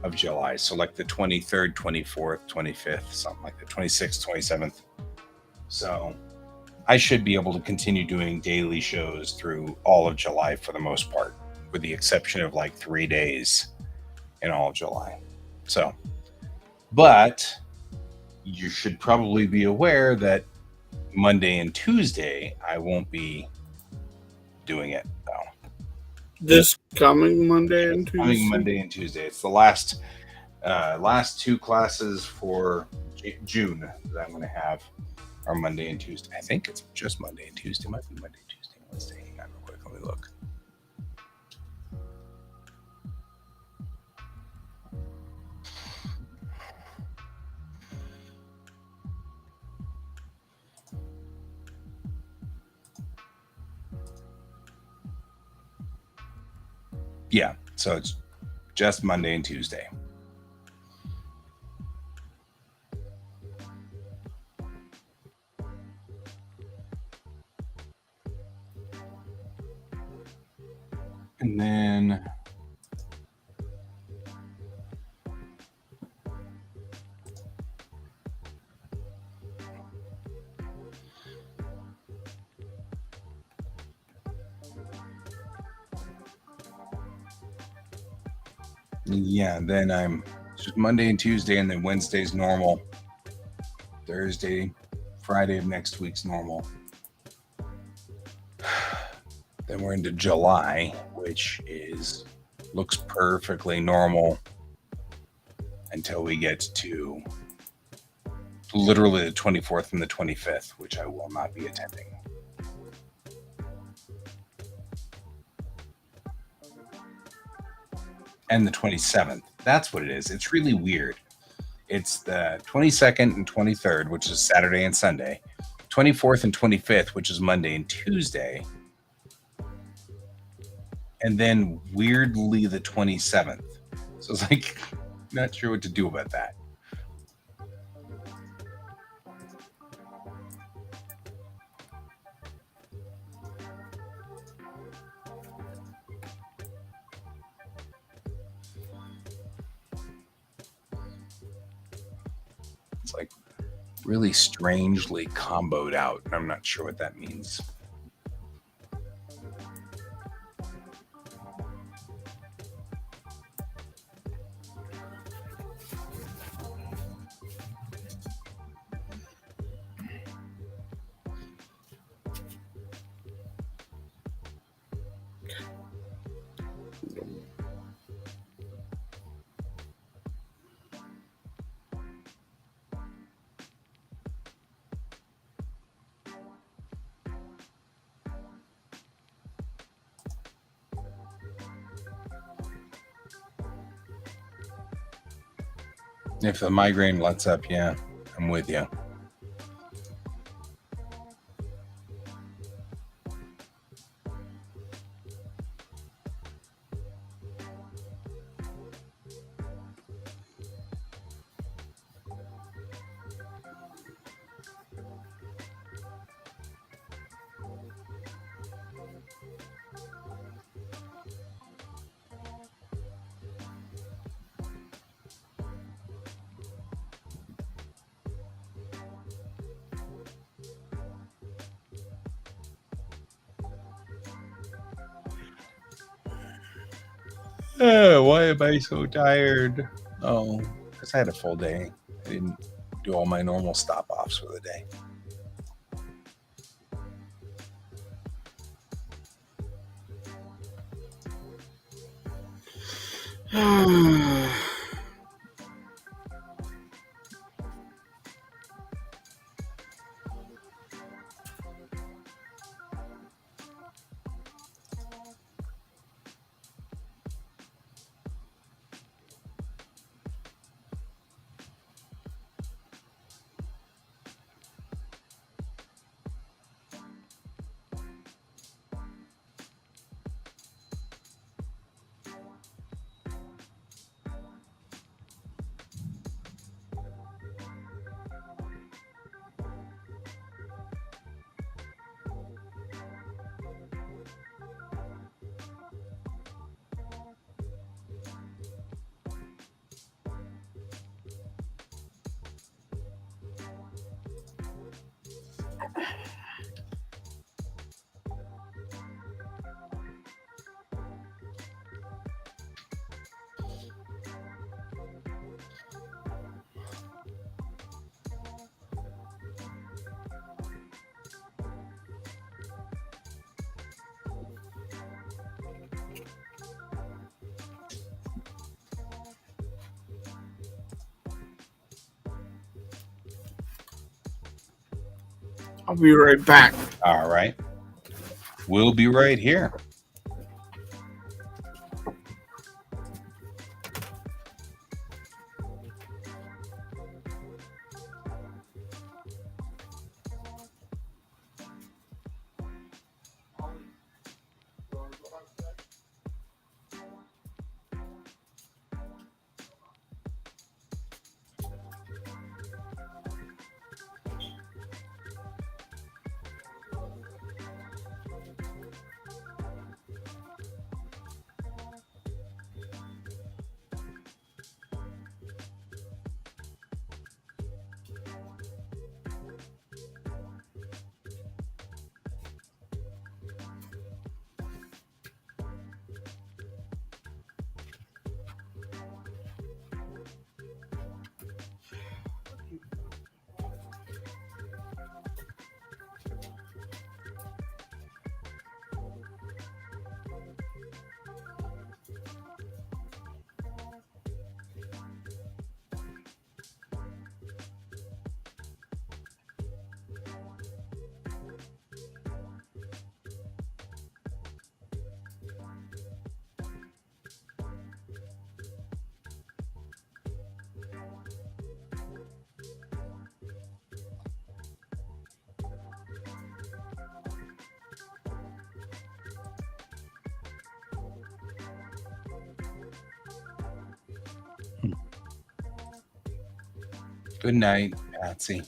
of July. So like the 23rd, 24th, 25th, something like the 26th, 27th. So I should be able to continue doing daily shows through all of July for the most part, with the exception of like 3 days in all of July. So, but you should probably be aware that Monday and Tuesday I won't be doing it though. This coming Monday and Tuesday. Coming Monday and Tuesday. It's the last two classes for June that I'm going to have are Monday and Tuesday. I think it's just Monday and Tuesday. It might be Monday, Tuesday, Wednesday. Hang on real quick. Let me look. Yeah, so it's just Monday and Tuesday. And then yeah, then I'm just Monday and Tuesday, and then Wednesday's normal. Thursday Friday of next week's normal. Then we're into July, which looks perfectly normal until we get to literally the 24th and the 25th, which I will not be attending. And the 27th. That's what it is. It's really weird. It's the 22nd and 23rd, which is Saturday and Sunday. 24th and 25th, which is Monday and Tuesday. And then weirdly the 27th. So it's like, not sure what to do about that. It's like really strangely comboed out. I'm not sure what that means. If the migraine lets up, yeah, I'm with you. Why am I so tired? Oh, because I had a full day. I didn't do all my normal stop-offs for the day. I'll be right back. All right. We'll be right here. Good night, Patsy.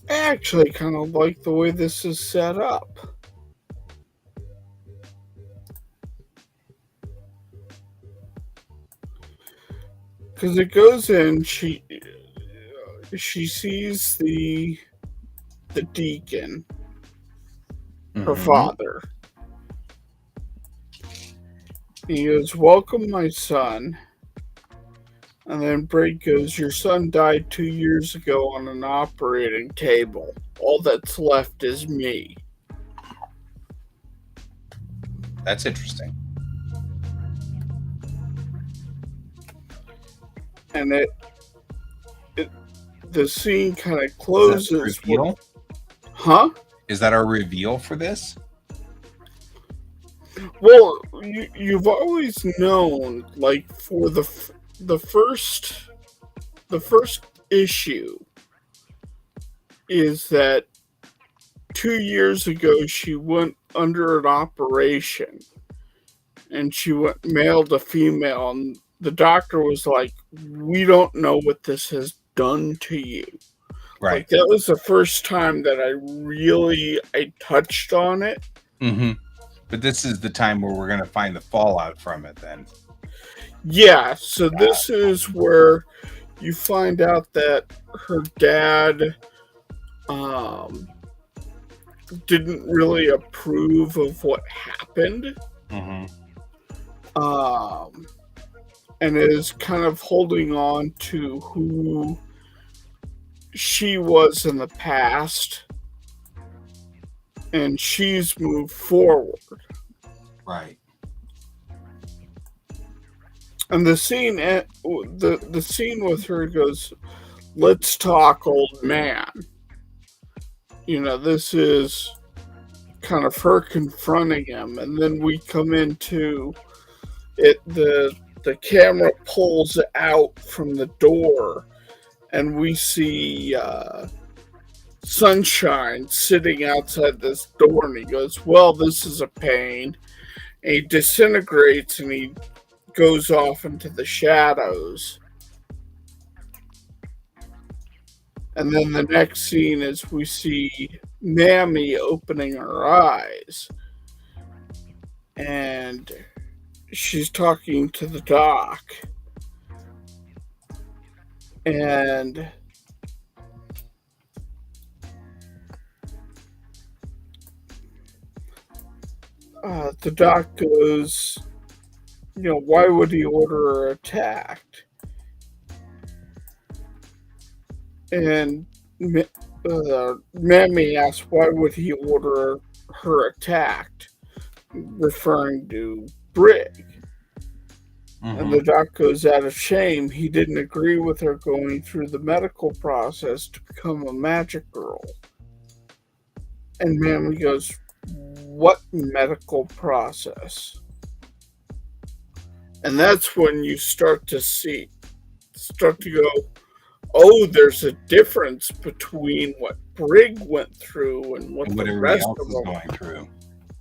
I actually kind of like the way this is set up. Because it goes in, she sees the deacon, her father. He goes, "Welcome, my son." And then Brake goes, "Your son died 2 years ago on an operating table. All that's left is me." That's interesting. And the scene kind of closes. Is that a reveal? Huh? Is that our reveal for this? Well, you've always known, like, for the first issue is that 2 years ago she went under an operation and she went male to female, and the doctor was like, "We don't know what this has done to you." Right. Like, that was the first time that I touched on it. Mm-hmm. But this is the time where we're going to find the fallout from it then. Yeah, so this is where you find out that her dad didn't really approve of what happened. And is kind of holding on to who she was in the past, and she's moved forward. Right. And the scene with her goes, "Let's talk, old man." You know, this is kind of her confronting him, and then we come into it. The camera pulls out from the door, and we see Sunshine sitting outside this door, and he goes, "Well, this is a pain." And he disintegrates, and he goes off into the shadows. And then the next scene is we see Mammy opening her eyes, and she's talking to the doc, and the doc goes, "You know, why would he order her attacked?" And Mammy asks, "Why would he order her attacked?" Referring to Brig. And the doc goes, "Out of shame, he didn't agree with her going through the medical process to become a magic girl." And Mammy goes, "What medical process?" And that's when you start to go, oh, there's a difference between what Brig went through and what And the what everybody rest else of is them. going through.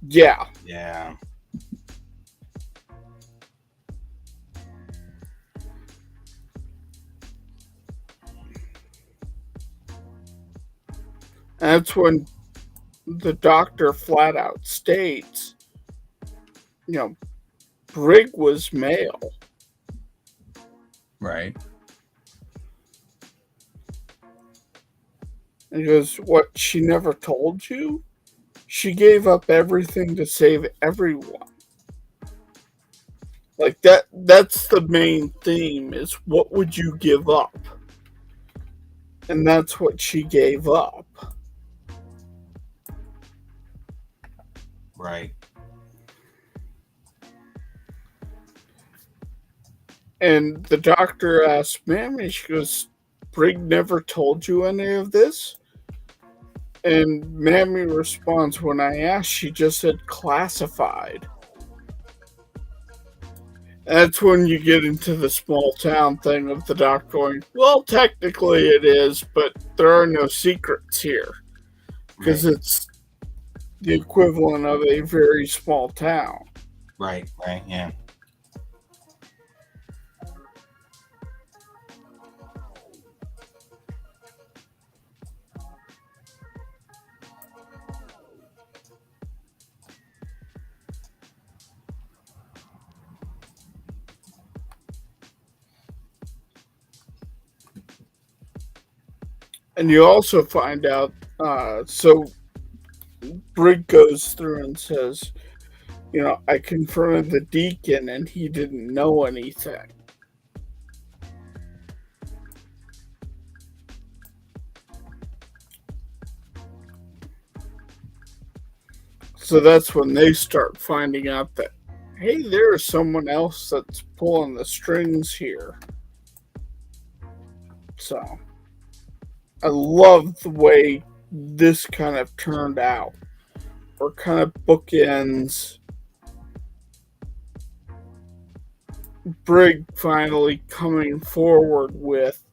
Yeah. Yeah. That's when the doctor flat out states, you know, Brig was male. Right. And he goes, what, she never told you? She gave up everything to save everyone. Like that's the main theme is what would you give up? And that's what she gave up. Right. And the doctor asks Mammy, she goes, Brig never told you any of this? And Mammy responds, when I asked, she just said classified. That's when you get into the small town thing of the doc going, well, technically it is, but there are no secrets here. Because Right. it's the equivalent of a very small town. Right. Right. Yeah. And you also find out, so Brig goes through and says, I confronted the deacon and he didn't know anything. So that's when they start finding out that, hey, there's someone else that's pulling the strings here. So I love the way this kind of turned out, or kind of bookends Brig finally coming forward with,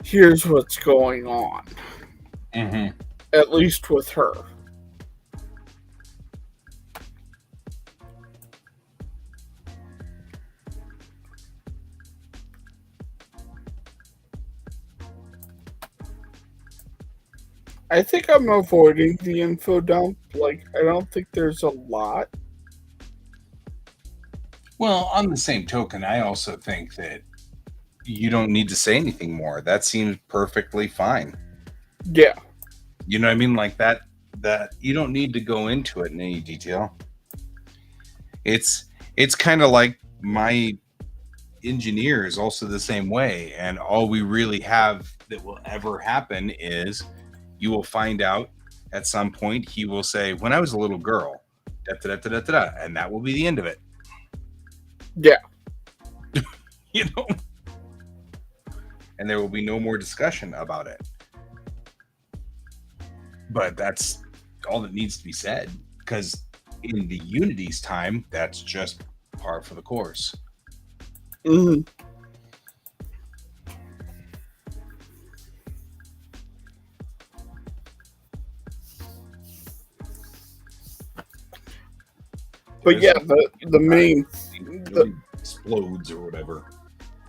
here's what's going on. Mm-hmm. At least with her. I think I'm avoiding the info dump. Like, I don't think there's a lot. Well, on the same token, I also think that you don't need to say anything more. That seems perfectly fine. Yeah. You know what I mean? Like that you don't need to go into it in any detail. It's kind of like my engineer is also the same way, and all we really have that will ever happen is you will find out at some point he will say, when I was a little girl, da, da, da, da, da, da, and that will be the end of it. Yeah. You know? And there will be no more discussion about it. But that's all that needs to be said, because in the Unity's time, that's just par for the course. Mm-hmm. But yeah, the main explodes or whatever.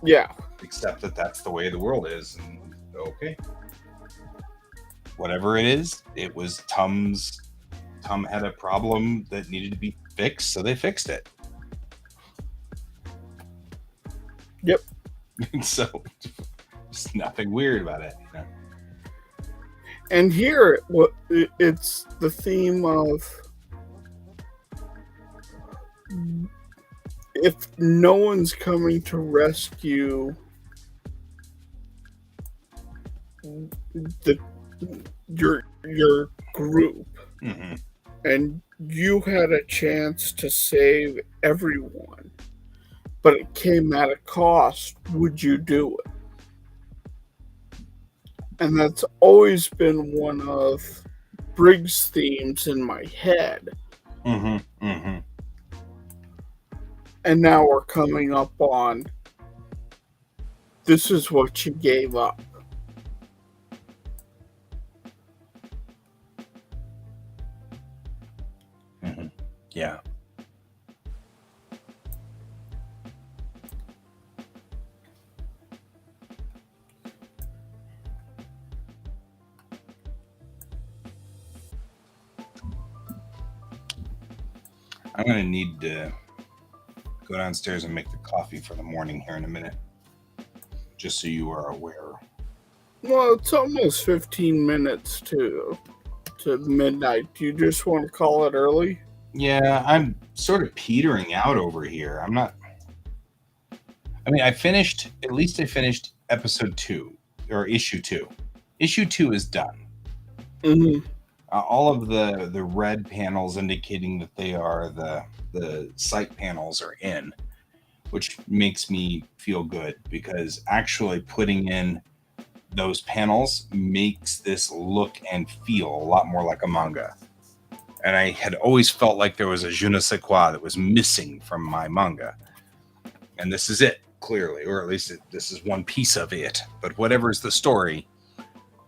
Yeah. Except that that's the way the world is, and okay, whatever it is, it was Tum had a problem that needed to be fixed, so they fixed it. Yep. So there's nothing weird about it, you know? And here, it's the theme of, if no one's coming to rescue your group, Mm-hmm. and you had a chance to save everyone, but it came at a cost, would you do it? And that's always been one of Briggs' themes in my head. Mm-hmm. Mm-hmm. And now we're coming up on, this is what she gave up. Mm-hmm. Yeah. I'm going to need to go downstairs and make the coffee for the morning here in a minute, just so you are aware. Well, it's almost 15 minutes to midnight. Do you just want to call it early? Yeah, I'm sort of petering out over here. I'm not. I mean, I finished episode 2 or issue 2. Issue 2 is done. Mm-hmm. All of the red panels indicating that they are the site panels are in, which makes me feel good, because actually putting in those panels makes this look and feel a lot more like a manga. And I had always felt like there was a je ne sais quoi that was missing from my manga. And this is it, clearly, or at least this is one piece of it. But whatever's the story,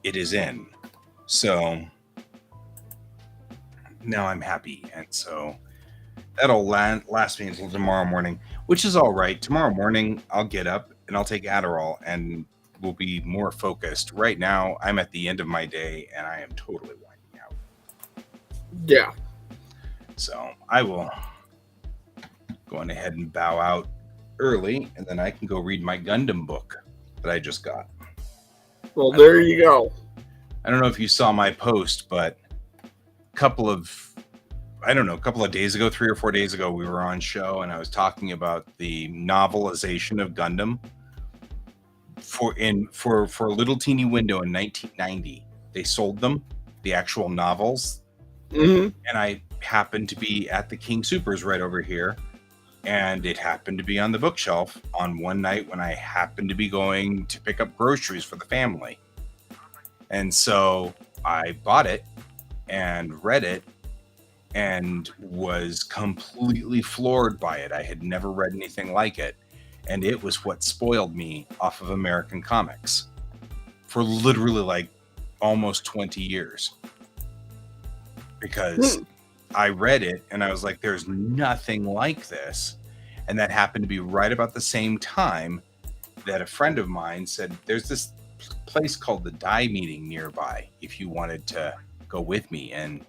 it is in. So now I'm happy. And so that'll last me until tomorrow morning, which is all right. Tomorrow morning, I'll get up and I'll take Adderall and will be more focused. Right now, I'm at the end of my day and I am totally winding out. Yeah. So I will go on ahead and bow out early, and then I can go read my Gundam book that I just got. Well, there you go. I don't know if you saw my post, but a couple of days ago, 3 or 4 days ago, we were on show and I was talking about the novelization of Gundam for a little teeny window in 1990. They sold them, the actual novels. Mm-hmm. And I happened to be at the King Supers right over here, and it happened to be on the bookshelf on one night when I happened to be going to pick up groceries for the family. And so I bought it and read it and was completely floored by it. I had never read anything like it, and it was what spoiled me off of American comics for literally like almost 20 years. Because I read it and I was like, there's nothing like this. And that happened to be right about the same time that a friend of mine said, there's this place called the Die Meeting nearby, if you wanted to go with me and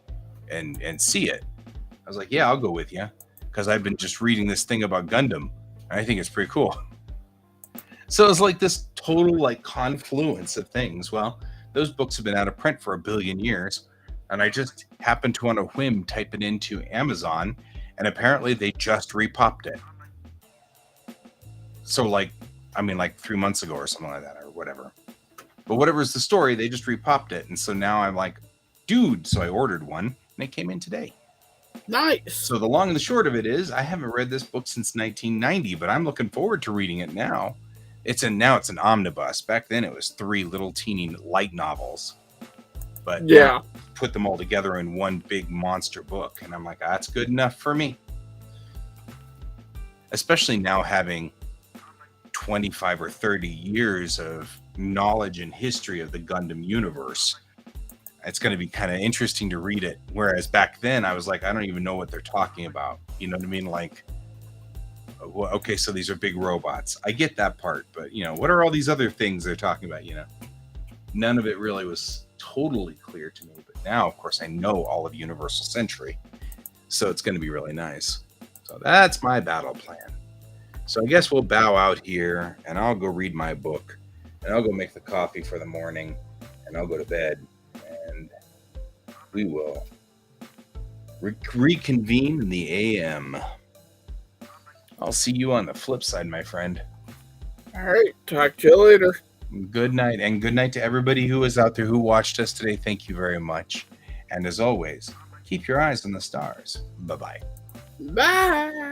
see it. I was like, yeah, I'll go with you, because I've been just reading this thing about Gundam and I think it's pretty cool. So it's like this total like confluence of things. Well, those books have been out of print for 1 billion years. And I just happened to, on a whim, type it into Amazon, and apparently they just repopped it. So like 3 months ago or something like that, or whatever. But whatever's the story, they just repopped it. And so now I'm like, dude, so I ordered one and it came in today. Nice. So the long and the short of it is, I haven't read this book since 1990, but I'm looking forward to reading it now. Now it's an omnibus. Back then it was 3 little teeny light novels. But yeah, put them all together in one big monster book. And I'm like, that's good enough for me. Especially now having 25 or 30 years of knowledge and history of the Gundam universe. It's going to be kind of interesting to read it. Whereas back then I was like, I don't even know what they're talking about. You know what I mean? Like, well, okay, so these are big robots. I get that part, but what are all these other things they're talking about? None of it really was totally clear to me, but now of course I know all of Universal Century, so it's going to be really nice. So that's my battle plan. So I guess we'll bow out here and I'll go read my book and I'll go make the coffee for the morning and I'll go to bed, and we will reconvene in the AM. I'll see you on the flip side, my friend. All right, talk to you later. Good night, and good night to everybody who is out there who watched us today. Thank you very much. And as always, keep your eyes on the stars. Bye-bye. Bye.